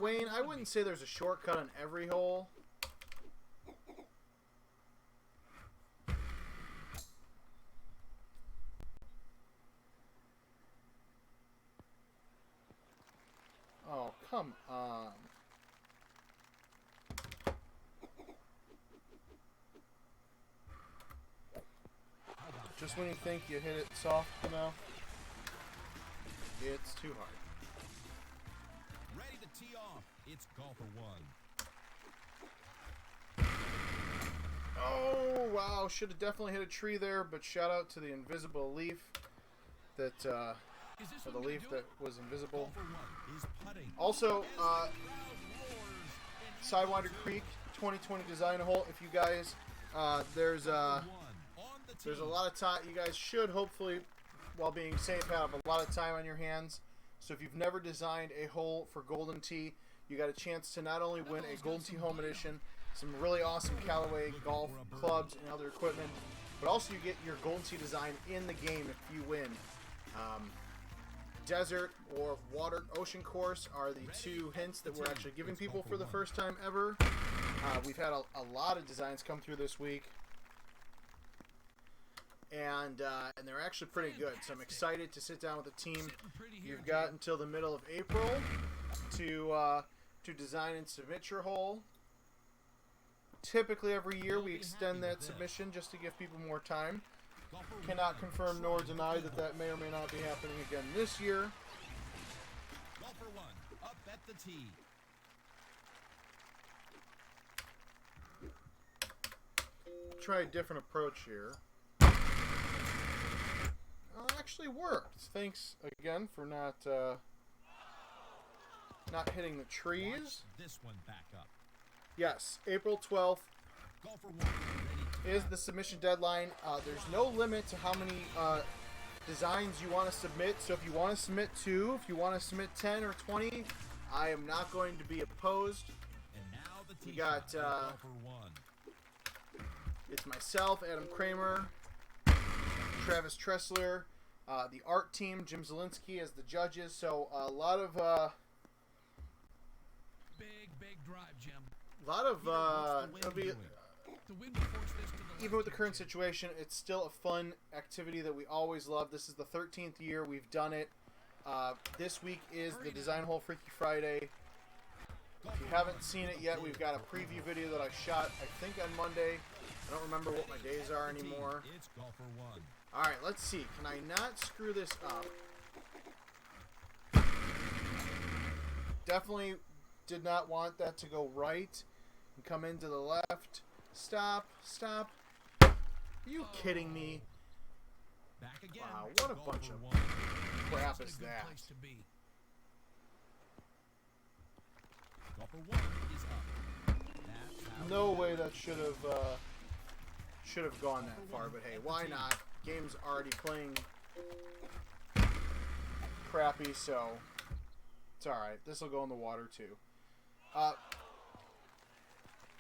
Wayne, I wouldn't say there's a shortcut on every hole. Oh, come on. Just when you think you hit it soft enough, it's too hard. Ready to tee off. It's golfer one. Oh, wow. Should have definitely hit a tree there, but shout out to the invisible leaf that, or the leaf that was invisible. Golfer one is putting. Also, Crowd roars and Sidewinder Creek 2020 design hole. If you guys, there's a lot of time. You guys should hopefully, while being safe, have a lot of time on your hands. So if you've never designed a hole for Golden Tee, you got a chance to not only win a Golden Tee Home Edition, some really awesome Callaway golf clubs and other equipment, but also you get your Golden Tee design in the game if you win. Desert or water ocean course are the two hints that we're actually giving people for the first time ever. We've had a lot of designs come through this week, and they're actually pretty good. So I'm excited to sit down with the team. You've got until the middle of April to design and submit your hole. Typically every year we extend that submission just to give people more time. Cannot confirm nor deny that that may or may not be happening again this year. golfer one up at the tee. Try a different approach here. Actually worked. Thanks again for not hitting the trees. Watch this one back up. Yes, April 12th Golfer one ready is the submission deadline. There's no limit to how many designs you want to submit. So if you want to submit 2, if you want to submit 10 or 20, I am not going to be opposed. and now the tee We got, shot for golfer one. It's myself, Adam Kramer, Travis Tressler, the art team, Jim Zielinski as the judges. So a lot of Big drive, Jim. it'll be, The wind will force this to the even with the left current here, Jim. situation, it's still a fun activity that we always love. This is the 13th year we've done it. This week is the Design Hole Freaky Friday. If you haven't seen it yet, we've got a preview video that I shot, I think, on Monday. I don't remember what my days are anymore. It's golfer one. Alright, let's see. Can I not screw this up? Definitely did not want that to go right and come into the left. Stop. Are you kidding me? Back again. Wow, what a golfer bunch of one. crap That's is a good that? place to be. Golfer one is up. That's how No way that should have gone that far, but hey, why not? Game's already playing crappy, so it's alright. This will go in the water too.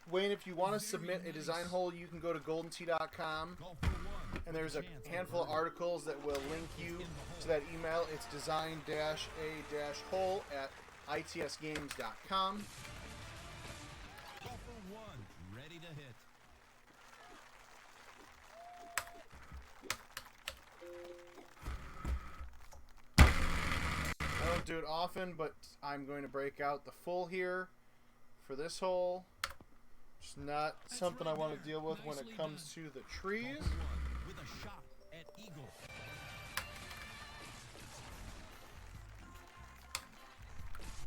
Wayne, if you want to submit a design hole, you can go to goldentee.com, golfer one. and there's a handful of articles that will link you to that email. It's design-a-hole at itsgames.com. Golfer one ready to hit. I don't do it often, but I'm going to break out the full here for this hole. Just not something I want to deal with when it comes to the trees. Golfer one with a shot at eagle.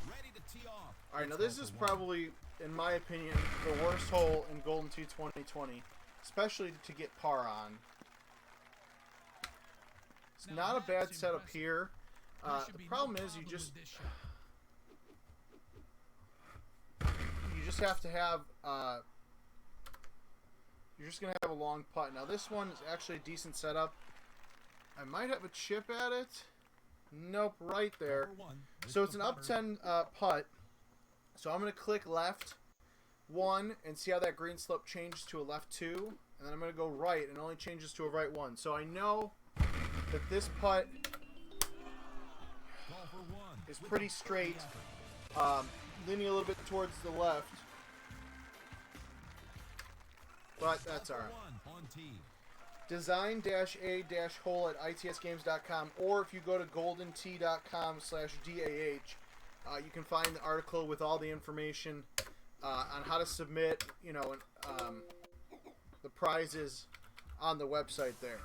Ready to tee off. Alright, now It's this golfer is one. probably, in my opinion, the worst hole in Golden Tee 2020, especially to get par on. It's Now not a bad that's setup impressive. here. There should The be no problem is problem you just with this shot. have to have you're just going to have a long putt. Now this one is actually a decent setup. I might have a chip at it. Nope, right there. So it's an up 10 putt. So I'm going to click left 1 and see how that green slope changes to a left 2. And then I'm going to go right and it only changes to a right 1. So I know that this putt is pretty straight, leaning a little bit towards the left. But that's alright. Design-a-hole at itsgames.com, or if you go to goldent.com/DAH, you can find the article with all the information on how to submit, you know, the prizes on the website there.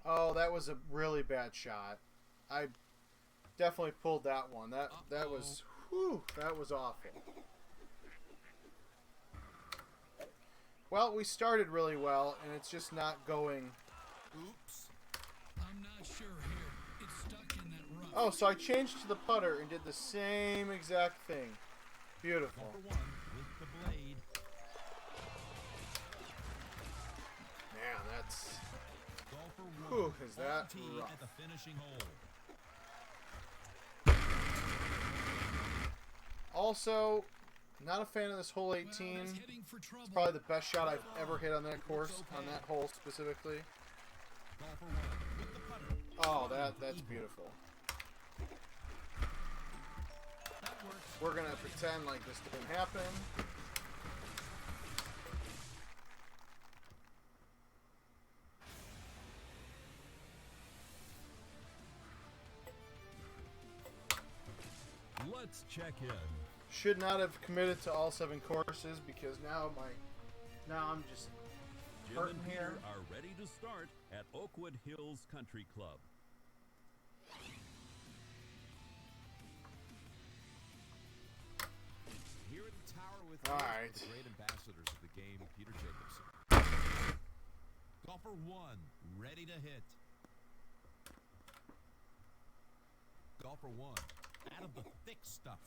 Oh, that was a really bad shot. I definitely pulled that one. That was, whew, that was awful. Well, we started really well, and it's just not going. Oops. I'm not sure here. It's stuck in that rough. Oh, so I changed to the putter and did the same exact thing. Beautiful. Number 1 with the blade. Man, that's... Golfer 1. Whew, is that on tee rough. at the finishing hole. Also, not a fan of this hole 18. Well, that's heading for trouble. It's probably the best shot I've ever hit on that course, on that hole specifically. Golfer 1 with the putter. Oh, that's beautiful. That works. We're going to pretend like this didn't happen. Let's check in. Should not have committed to all 7 courses because now I'm just Jim hurting and here. Peter are ready to start at Oakwood Hills Country Club. Here at the tower with All you, right. the great ambassadors of the game, Peter Jacobson. Golfer 1, ready to hit. Golfer 1, out of the thick stuff.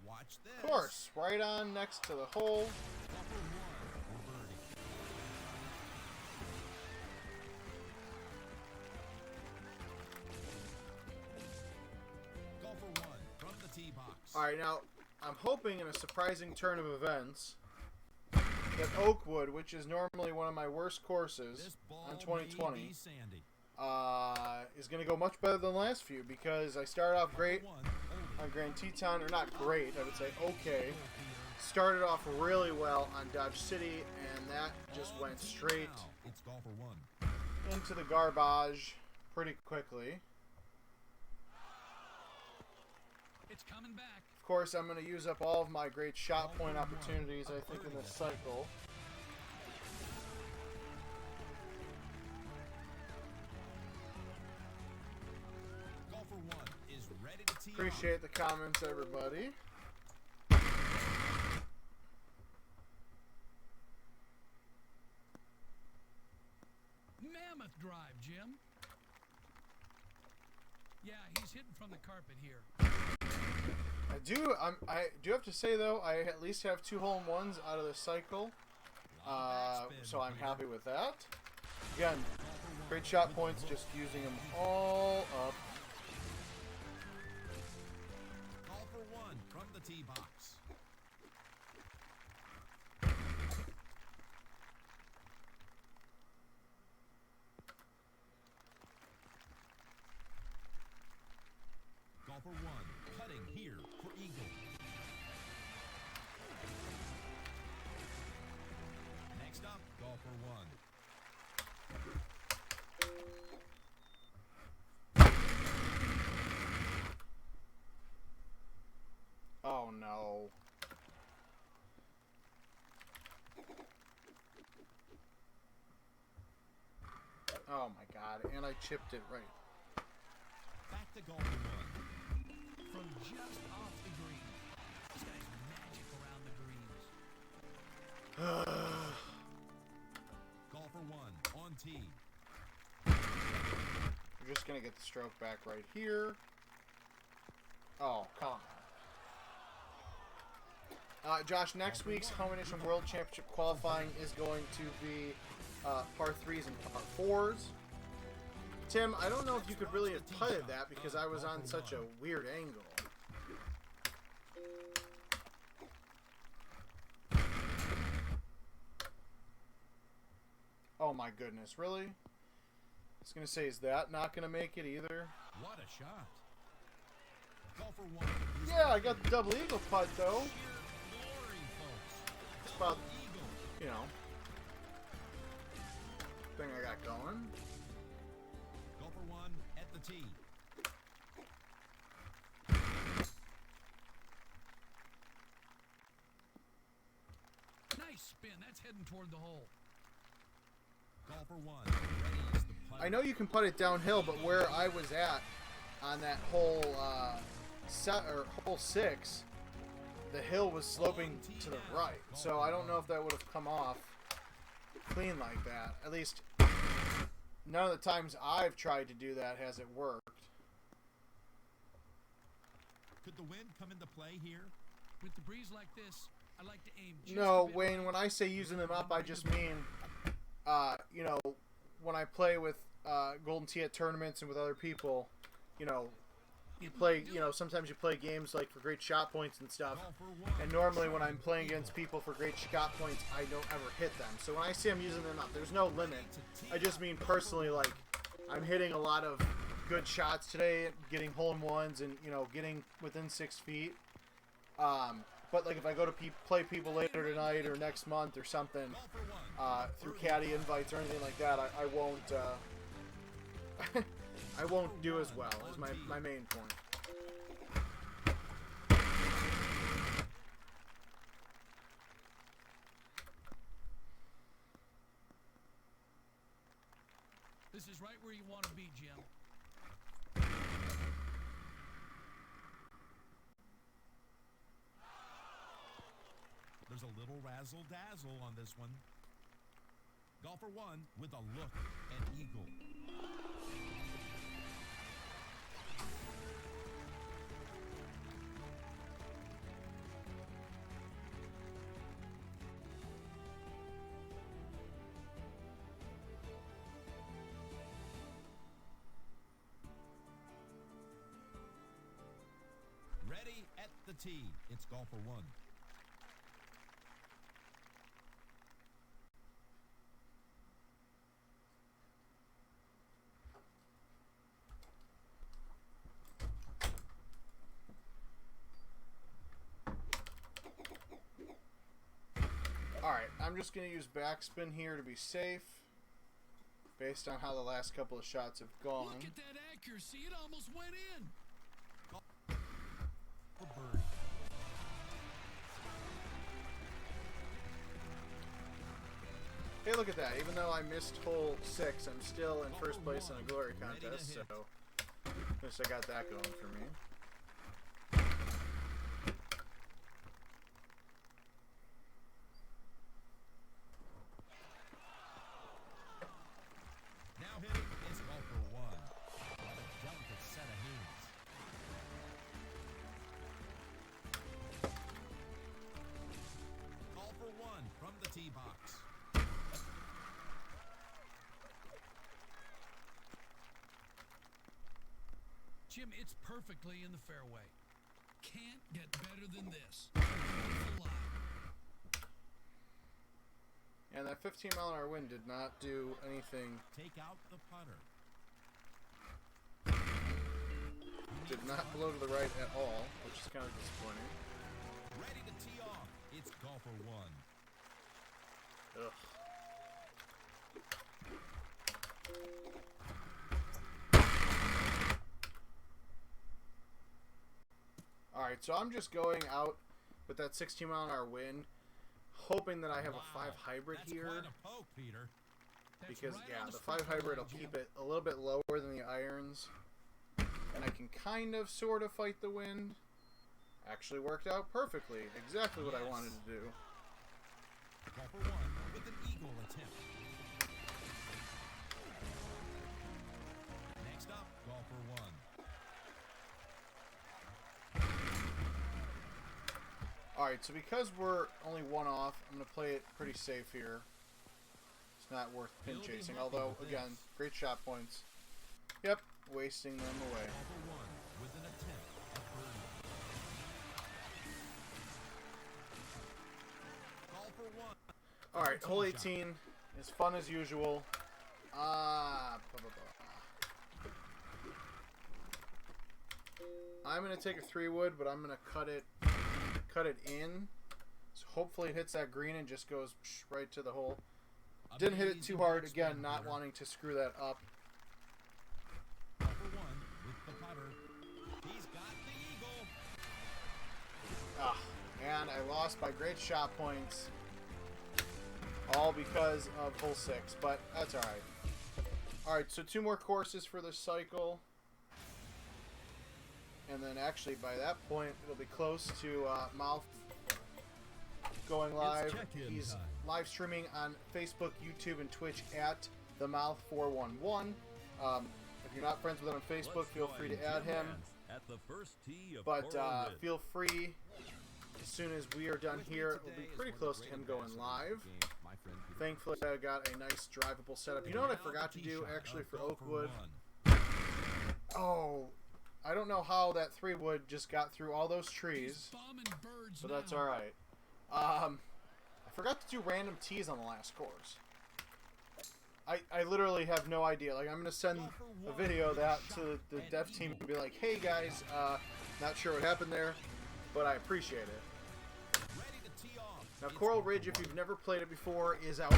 Watch this. Of course, right on next to the hole. Golfer 1 for birdie. Golfer 1 from the tee box. All right, now I'm hoping in a surprising turn of events that Oakwood, which is normally one of my worst courses This ball on may 2020, be sandy. is going to go much better than the last few because I started off great Golfer 1 holding. on Grand Teton, or not great, I would say okay. Started off really well on Dodge City, and that just On went tee straight now. It's golfer 1. into the garbage pretty quickly. It's coming back. Of course, I'm going to use up all of my great shot point opportunities, I think, in this cycle. Golfer 1 is ready to tee off. Appreciate the comments, everybody. Mammoth drive, Jim. Yeah, he's hitting from the carpet here. I do have to say though, I at least have 2 hole-in-ones out of the cycle, so I'm happy with that. Again, great shot points, just using them all up. Golfer 1 from the tee box. Golfer 1 cutting here for eagle. Next up, golfer 1. Oh no. Oh my god, and I chipped it right. Back to golfer 1. From just off the green. This guy's magic around the greens. Golfer 1 on tee. We're just gonna get the stroke back right here. Oh, come on. Josh, next week's Home Edition World Championship qualifying is going to be par 3s and par 4s. Tim, I don't know if you could really have putted that because I was on such a weird angle. Oh my goodness, really? I was going to say, is that not going to make it either? What a shot. Golfer one. Yeah, I got the double eagle putt though. It's about, you know, thing I got going. Golfer one at the tee. Nice spin. That's heading toward the hole. Golfer one. Readies the putt. I know you can put it downhill, but where I was at on that hole hole 6, the hill was sloping to the right. So I don't know if that would have come off clean like that. At least none of the times I've tried to do that has it worked. Could the wind come into play here? With the breeze like this, I like to aim just No, a bit Wayne, when I say using them up, I just mean, you know, when I play with Golden Tee at tournaments and with other people, you know, you play, you know, sometimes you play games like for great shot points and stuff. Golfer one. And normally when I'm playing against people for great shot points, I don't ever hit them. So when I say I'm using them up, there's no limit. I just mean personally, like, I'm hitting a lot of good shots today, getting hole-in-ones and, you know, getting within 6 feet. But, like, if I go to play people later tonight or next month or something, through caddy invites or anything like that, I won't, I won't do as well, is my main point. This is right where you want to be, Jim. There's a little razzle-dazzle on this one. Golfer one with a look and eagle. Ready at the tee. It's golfer one. Alright, I'm just going to use backspin here to be safe, based on how the last couple of shots have gone. Look at that accuracy. It almost went in. For birdie. Hey, look at that. Even though I missed hole 6, I'm still in first place in a glory contest, so at least I got that going for me. Now hitting is golfer one. What a delicate set of hands. Golfer one from the tee box. Jim, it's perfectly in the fairway. Can't get better than this. Beautiful line. And that 15-mile-an-hour wind did not do anything, Take out the putter. did not blow to the right at all, which is kind of disappointing. Ready to tee off. It's golfer one. Ugh. Alright, so I'm just going out with that 16-mile-an-hour wind, hoping that I have a 5 hybrid That's here. quite a poke, Peter. That's Because, right yeah, on the strike 5 hybrid will line, keep Jim. it a little bit lower than the irons. And I can kind of, sort of fight the wind. Actually worked out perfectly. Exactly what I wanted to do. Golfer one with an eagle attempt. Next up, golfer one. Alright, so because we're only one off, I'm going to play it pretty safe here. It's not worth pin chasing, although, again, great shot points. Yep, wasting them away. Golfer 1 with an attempt at birdie. Golfer 1. Alright, hole 18 is fun as usual. I'm going to take a 3-wood, but I'm going to cut it in. So hopefully it hits that green and just goes right to the hole. Didn't hit it too hard. Again, not wanting to screw that up. Golfer 1 with the putter. He's got the eagle. And I lost by great shot points. All because of hole 6, but that's alright. Alright, so 2 more courses for this cycle. And then actually by that point, it'll be close to Mouth going live. He's live streaming on Facebook, YouTube, and Twitch at TheMouth411. If you're not friends with him on Facebook, feel free to add him. At the first tee of But Coral Ridge. feel free, as soon as we are done here, we'll be pretty close to him going live. Thankfully, I got a nice drivable setup. You know what I forgot to do, actually, for Oakwood? Oh, I don't know how that 3-wood just got through all those trees, but that's alright. I forgot to do random tees on the last course. I literally have no idea. Like, I'm going to send a video of that to the dev team and be like, hey guys, not sure what happened there, but I appreciate it. Now, Coral Ridge, if you've never played it before, is our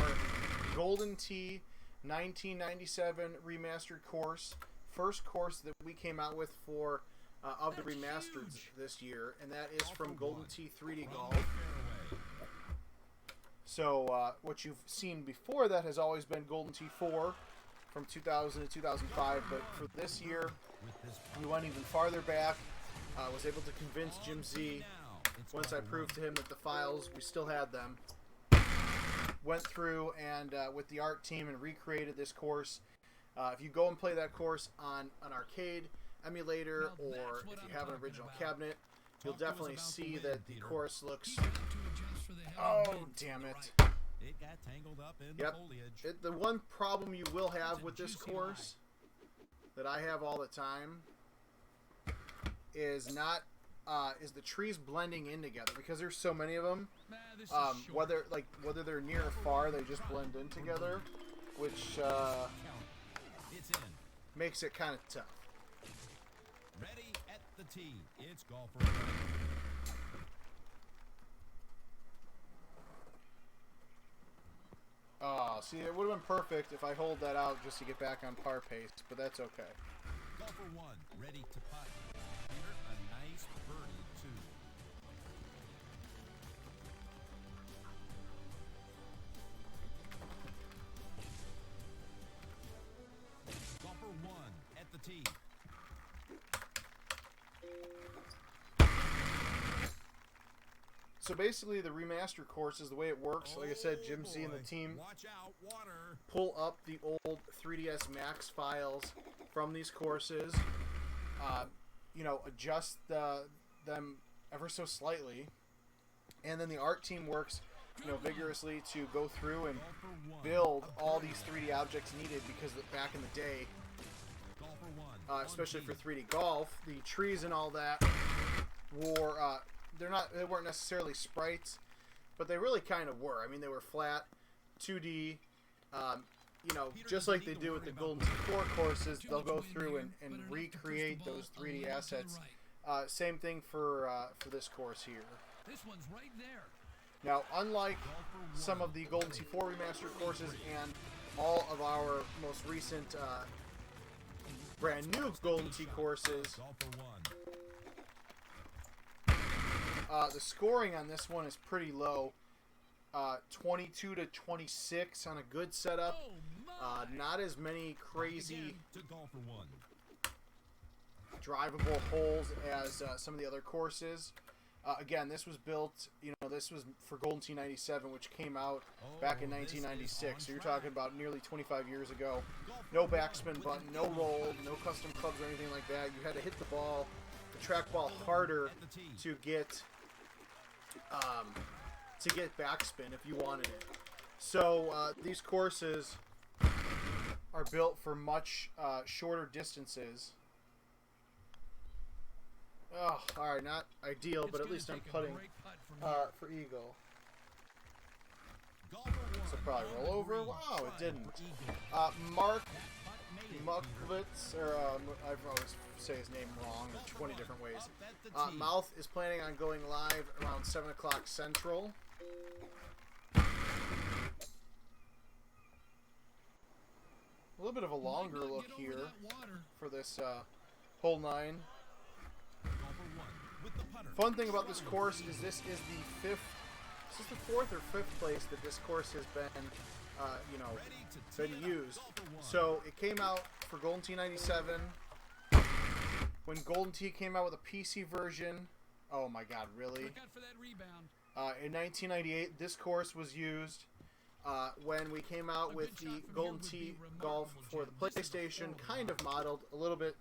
Golden Tee 1997 remastered course. First course that we came out with for of the remasters this year, and that is from Golden Tee 3D Golf. So what you've seen before that has always been Golden Tee 4 from 2000 to 2005, but for this year, we went even farther back. Was able to convince Jim Z, once I proved to him that the files, we still had them, went through and with the art team and recreated this course. If you go and play that course on an arcade emulator, or if you have an original cabinet, you'll definitely see that the course looks... Oh, damn it. It got tangled up in the foliage. The one problem you will have with this course, that I have all the time, is not... is the trees blending in together, because there's so many of them. Whether they're near or far, they just blend in together, which makes it kind of tough. Ready at the tee. It's golfer 1. See, it would have been perfect if I hold that out just to get back on par pace, but that's okay. Golfer 1 ready to putt. Here, a nice birdie 2. Golfer 1 at the tee. So basically, the remaster course is the way it works. Like I said, Jim Z and the team Watch out, water. pull up the old 3DS Max files from these courses, adjust them ever so slightly, and then the art team works, vigorously to go through and build all these 3D objects needed, because back in the day, especially for 3D golf, the trees and all that were they weren't necessarily sprites, but they really kind of were. I mean, they were flat, 2D, just like they do with the Golden Tee 4 courses. They'll go through and recreate those 3D assets. Same thing for this course here. This one's right there. Now, unlike some of the Golden Tee 4 remastered courses and all of our most recent brand new Golden Tee courses, the scoring on this one is pretty low. 22 to 26 on a good setup. Not as many crazy drivable holes as some of the other courses. Again, this was built, this was for Golden Tee 97, which came out back in 1996. So you're talking about nearly 25 years ago. No backspin button, no roll, no custom clubs or anything like that. You had to hit the ball, the trackball harder to get to get backspin if you wanted it. So these courses are built for much shorter distances. Oh, alright, not ideal, but at least I'm putting for eagle. So probably roll over. Wow, it didn't. Mark Mucklitz, or I always say his name wrong in 20 different ways. Mouth is planning on going live around 7 o'clock Central. A little bit of a longer look here for this hole 9. Fun thing about this course is this is the 5th. This is the 4th or 5th place that this course has been, been used. So it came out for Golden Tee 97. When Golden Tee came out with a PC version, oh my God, really? In 1998, this course was used. When we came out with the Golden Tee Golf for the PlayStation, kind of modeled a little bit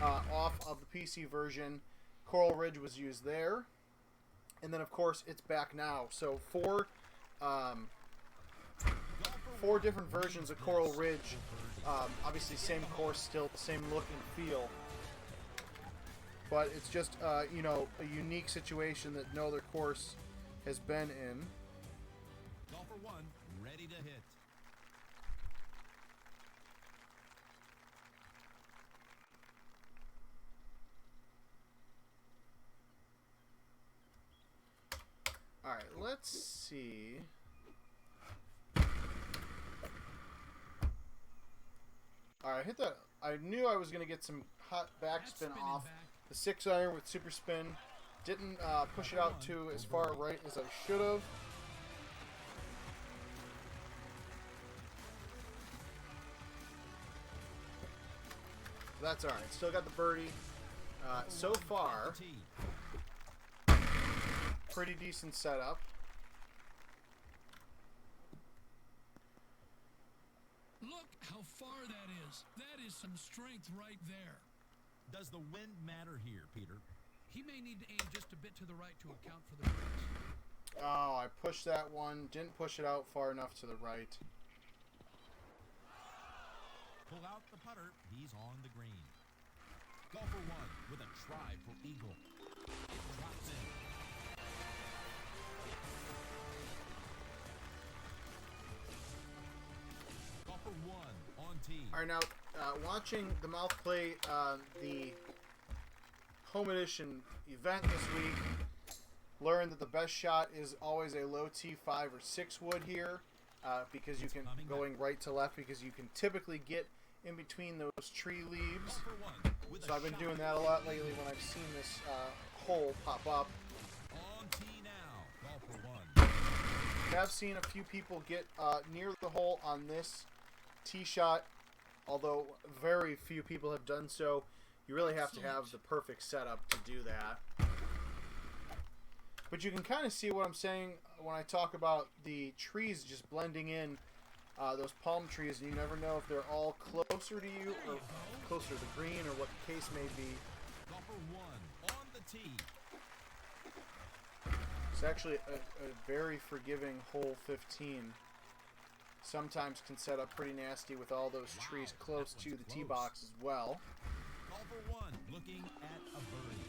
off of the PC version. Coral Ridge was used there. And then, of course, it's back now. So four different versions of Coral Ridge. Obviously, same course, still the same look and feel. But it's just, a unique situation that no other course has been in. Golfer 1, ready to hit. Alright, let's see. Alright, hit that. I knew I was going to get some hot backspin off the 6-iron with super spin. Didn't push it out to as far right as I should have. That's alright. Still got the birdie. So far, pretty decent setup. Look how far that is. That is some strength right there. Does the wind matter here, Peter? He may need to aim just a bit to the right to account for the breeze. Oh, I pushed that one. Didn't push it out far enough to the right. Pull out the putter. He's on the green. Golfer 1 with a try for eagle. Drops in. Golfer 1 on tee. All right, now watching the mouth play the home edition event this week, learned that the best shot is always a low tee 5 or 6 wood here, because you can going right to left because you can typically get in between those tree leaves. So I've been doing that a lot lately when I've seen this hole pop up. On tee now. Golfer 1. Have seen a few people get near the hole on this tee shot, although very few people have done so. You really have to have the perfect setup to do that. But you can kind of see what I'm saying when I talk about the trees just blending in, those palm trees, and you never know if they're all closer to you or closer to the green or what the case may be. Golfer 1 on the tee. It's actually a very forgiving hole 15. Sometimes can set up pretty nasty with all those trees close to the tee box as well. Golfer 1 looking at a birdie.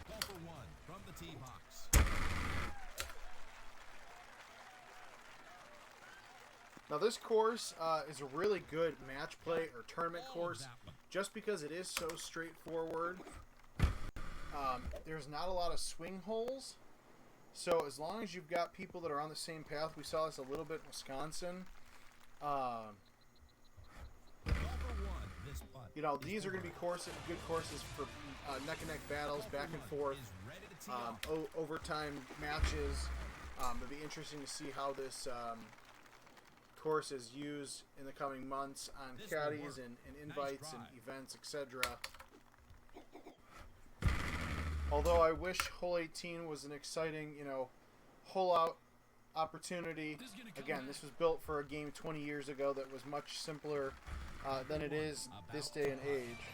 Golfer 1 from the tee box. Now this course is a really good match play or tournament course just because it is so straightforward. There's not a lot of swing holes. So as long as you've got people that are on the same path, we saw this a little bit in Wisconsin. These are going to be good courses for neck-and-neck battles, back and forth, overtime matches. It'll be interesting to see how this course is used in the coming months on caddies and invites and events, etc. Although I wish hole 18 was an exciting, hole-out opportunity. Again, this was built for a game 20 years ago that was much simpler than it is this day and age.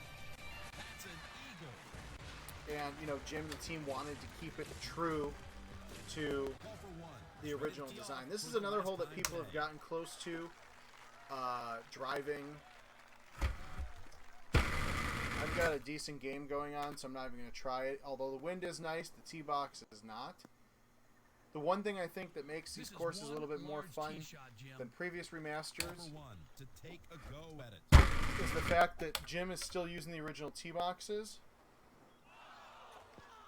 and you know, Jim and the team wanted to keep it true to the original design. This is another hole that people have gotten close to driving. I've got a decent game going on, so I'm not even going to try it. Although the wind is nice, the tee box is not. The one thing I think that makes these courses a little bit more fun than previous remasters is the fact that Jim is still using the original tee boxes,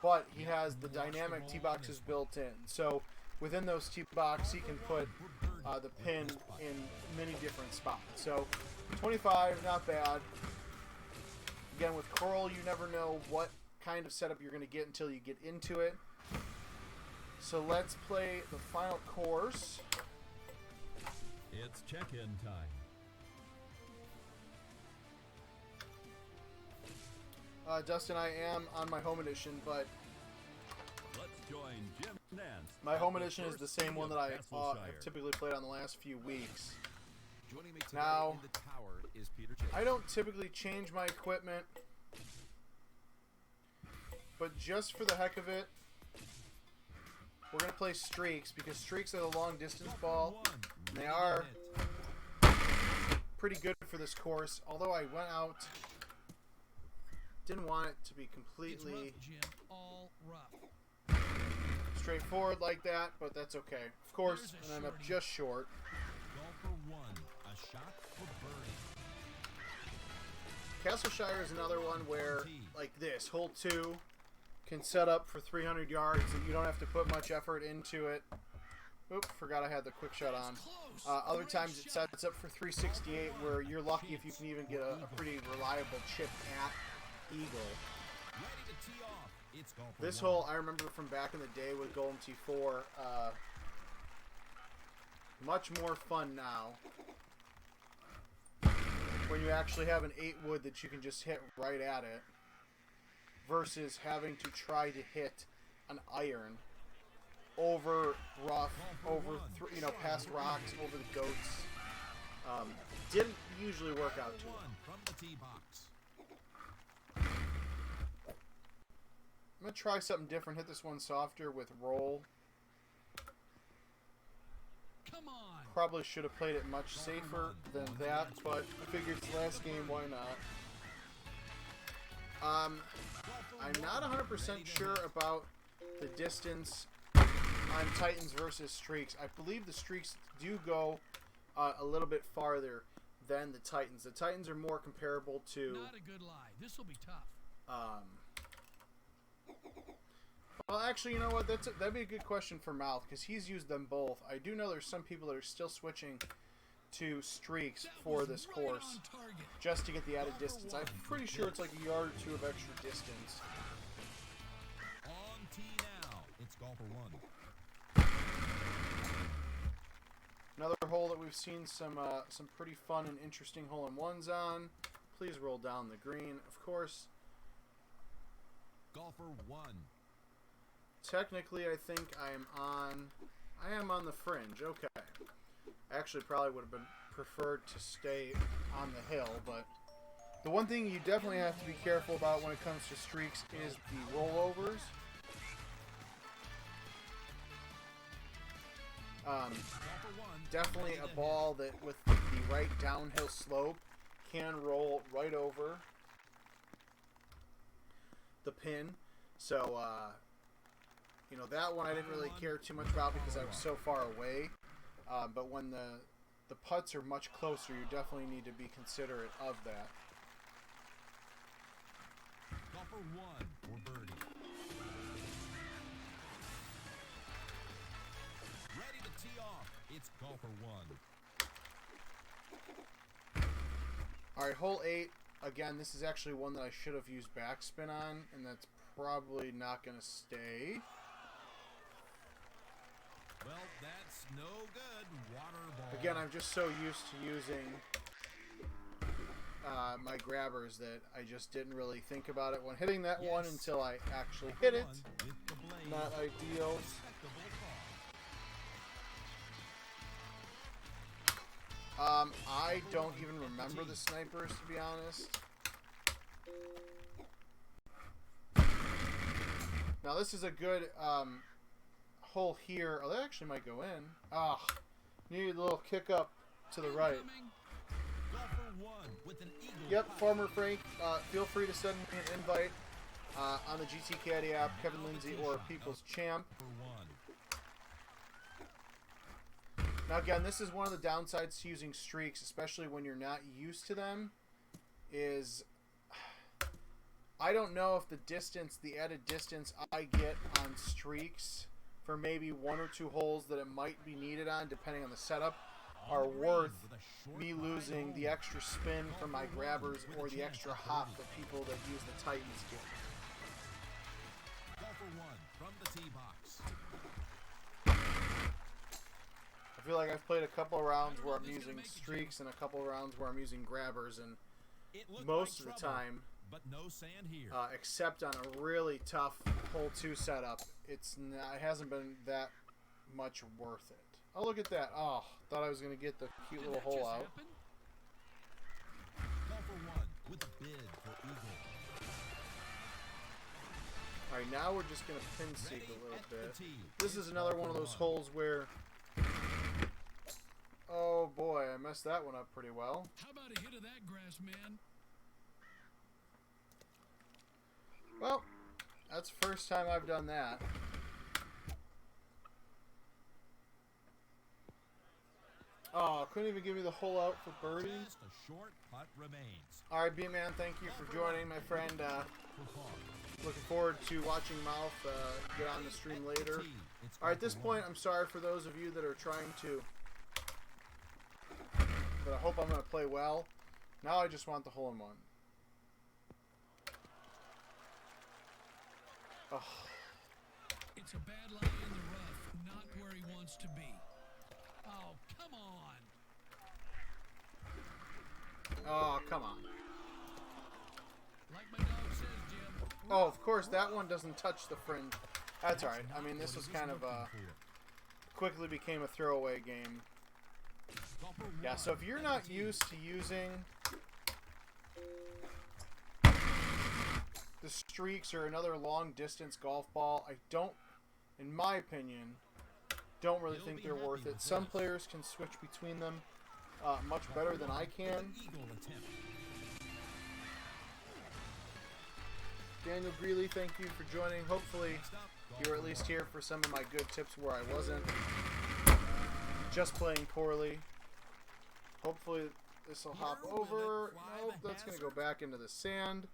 but he has the dynamic tee boxes built in. So within those tee boxes, he can put the pin in many different spots. So 25, not bad. Again, with Coral, you never know what kind of setup you're going to get until you get into it. So let's play the final course. It's check-in time. Dustin, I am on my home edition, but Let's join Jim Nance. my home at the edition is the first same tee one of that I've Castleshire. typically played on the last few weeks. Joining me today Now, in the tower is Peter Chase. I don't typically change my equipment, but just for the heck of it, we're going to play Streaks, because Streaks are the long distance ball. And they are pretty good for this course, although I went out, didn't want it to be It's completely rough, Jim. All rough. straightforward like that, but that's okay. Of course, There's a and I'm up shorty. just short. Golfer 1, a shot for birdie. Castleshire is another one where, like this, hole 2 can set up for 300 yards and you don't have to put much effort into it. Oop, forgot I had the quick shot on. Close. Other Great times it shot. sets up for 368 where you're lucky if you can even get a pretty reliable chip at Eagle. Ready to tee off. It's golfer This 1. hole I remember from back in the day with Golden T4. Much more fun now when you actually have an 8 wood that you can just hit right at it, versus having to try to hit an iron over rough, over past rocks, over the goats. Didn't usually work out too well. 1 from the tee box. I'm gonna try something different. Hit this one softer with roll. Come on. Probably should have played it much safer than that, but I figured it's the last game, why not? I'm not 100% sure about the distance on Titans versus Streaks. I believe the Streaks do go a little bit farther than the Titans. The Titans are more comparable to... Not a good lie. This will be tough. Well, actually, you know what? That'd be a good question for Mouth, because he's used them both. I do know there's some people that are still switching to Streaks That for was this right course, on target. just to get the added distance. I'm pretty sure it's like a yard or 2 of extra distance. On tee now. It's golfer 1. Another hole that we've seen some pretty fun and interesting hole-in-ones on. Please roll down the green, of course. Golfer 1. Technically, I think I am on the fringe. Okay. Actually, probably would have been preferred to stay on the hill, but the one thing you definitely have to be careful about when it comes to Streaks is the rollovers. Golfer 1. Definitely a ball that, with the right downhill slope, can roll right over the pin. So, that one I didn't really care too much about because I was so far away. But when the putts are much closer, you definitely need to be considerate of that. Golfer 1 for birdie. Ready to tee off. It's golfer 1. Alright, hole 8. Again, this is actually one that I should have used backspin on, and that's probably not going to stay. Well, that's no good. Water ball. Again, I'm just so used to using my grabbers that I just didn't really think about it when hitting that one until I actually hit it. With the blade. Not ideal. Respectable I don't even remember the snipers, to be honest. Now this is a good hole here. Oh, that actually might go in. Ah, need a little kick up to the right. Golfer 1 with an eagle. Yep, Farmer Frank. Feel free to send me an invite on the GT Caddy app, Kevin Lindsay or People's Champ. For 1. Now again, this is one of the downsides to using streaks, especially when you're not used to them, is I don't know if the distance, the added distance I get on streaks for maybe 1 or 2 holes that it might be needed on, depending on the setup, are worth me losing the extra spin from my grabbers or the extra hop that people that use the Titans get. Golfer 1 from the tee box. I feel like I've played a couple of rounds where I'm using streaks and a couple of rounds where I'm using grabbers, and It looked most of like the trouble, time, but no sand here. except on a really tough hole 2 setup, it hasn't been that much worth it. Oh, look at that. Oh, thought I was going to get the cute little hole out. Golfer 1 with a bid for eagle. Alright, now we're just going to pin seek a little Ready at bit. the tee. This is another one of those Golfer 1. holes where... Oh boy, I messed that one up pretty well. How about a hit of that grass, man? Well, that's the first time I've done that. Oh, couldn't even give me the hole out for birdie. Just a short putt remains. Alright, B-Man, thank you for joining, my friend. For par. Looking forward to watching Mouth get on the stream later. It's Alright, at this golfer point, 1. I'm sorry for those of you that are trying to... But I hope I'm going to play well. Now I just want the hole-in-one. Oh. It's a bad lie in the rough, not where he wants to be. Oh, come on. Oh, come on. Like my dog says, Jim. Oh, of course, that one doesn't touch the fringe. That's alright. I mean, this was kind of quickly became a throwaway game. Golfer Yeah, 1 so if you're at not the tee. used to using the streaks or another long distance golf ball, I don't, in my opinion, don't really You'll think be they're happy worth it. with Some this. players can switch between them much better than I can. An eagle attempt. Daniel Greeley, thank you for joining. Hopefully Next up, you were at golfer least 1. here for some of my good tips where I wasn't just playing poorly. Hopefully this will hop Here will it over. fly Nope, the that's going to go hazard? back into the sand.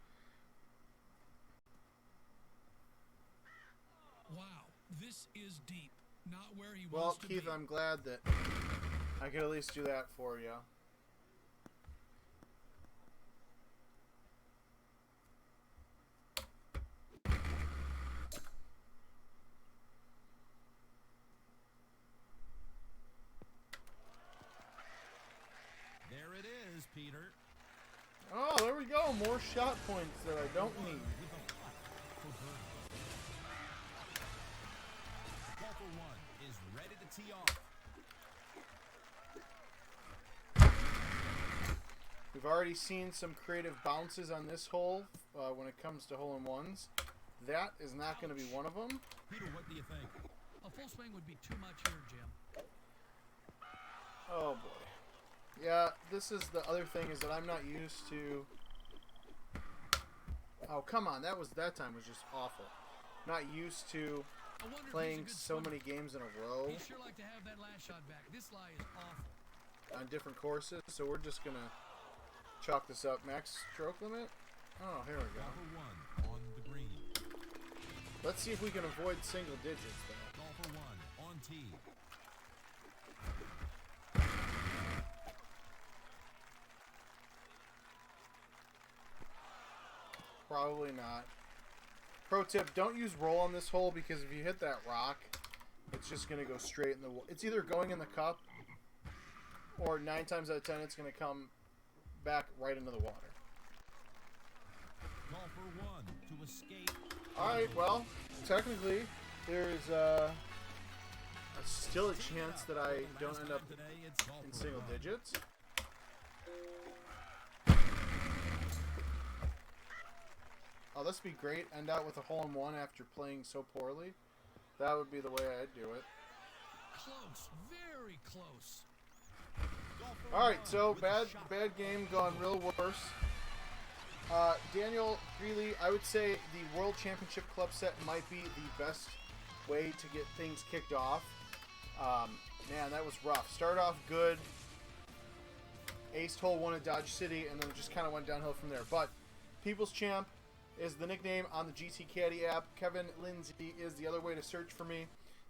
Wow, this is deep. Not where he Well, wants to Keith, be. I'm glad that I could at least do that for you. There it is, Peter. Oh, there we go. More shot points that I don't need. With a putt for birdie. Golfer 1 is ready to tee off. We've already seen some creative bounces on this hole when it comes to hole-in-ones. That is not going to be one of them. Peter, what do you think? A full swing would be too much here, Jim. Oh boy. Yeah, this is the other thing is that I'm not used to. Oh come on, that time was just awful. Not used to I wonder if he's a playing good so swimmer. many games in a row He'd sure like to have that last shot back. This lie is awful. on different courses. So we're just gonna chalk this up. Max stroke limit. Oh, here we go. Golfer 1 on the green. Let's see if we can avoid single digits though. Golfer 1 on tee. Probably not. Pro tip, don't use roll on this hole because if you hit that rock, it's just going to go straight in the... It's either going in the cup or 9 times out of 10 it's going to come back right into the water. Golfer 1 to escape. Alright, well, technically, there's still a chance that I don't end up Today, it's in golfer single 1. Oh, this would be great. End out with a hole-in-one after playing so poorly. That would be the way I'd do it. Close, very close. All right, so bad game gone real worse. Daniel Greeley, I would say the World Championship Club set might be the best way to get things kicked off. Man, that was rough. Started off good. Aced hole one at Dodge City, and then just kind of went downhill from there. But People's Champ is the nickname on the GT Caddy app. Kevin Lindsay is the other way to search for me.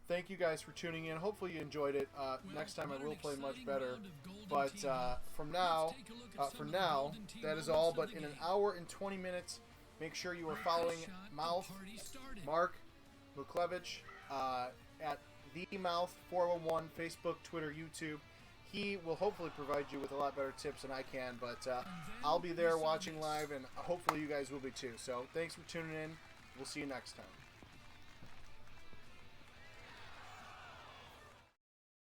Thank you guys for tuning in. Hopefully you enjoyed it. Next time I will play much better. But for now, that is all. But in an hour and 20 minutes, make sure you are following Mouth, Mark Muklevich at The Mouth 401, Facebook, Twitter, YouTube. He will hopefully provide you with a lot better tips than I can. But I'll be there watching live, and hopefully you guys will be too. So thanks for tuning in. We'll see you next time.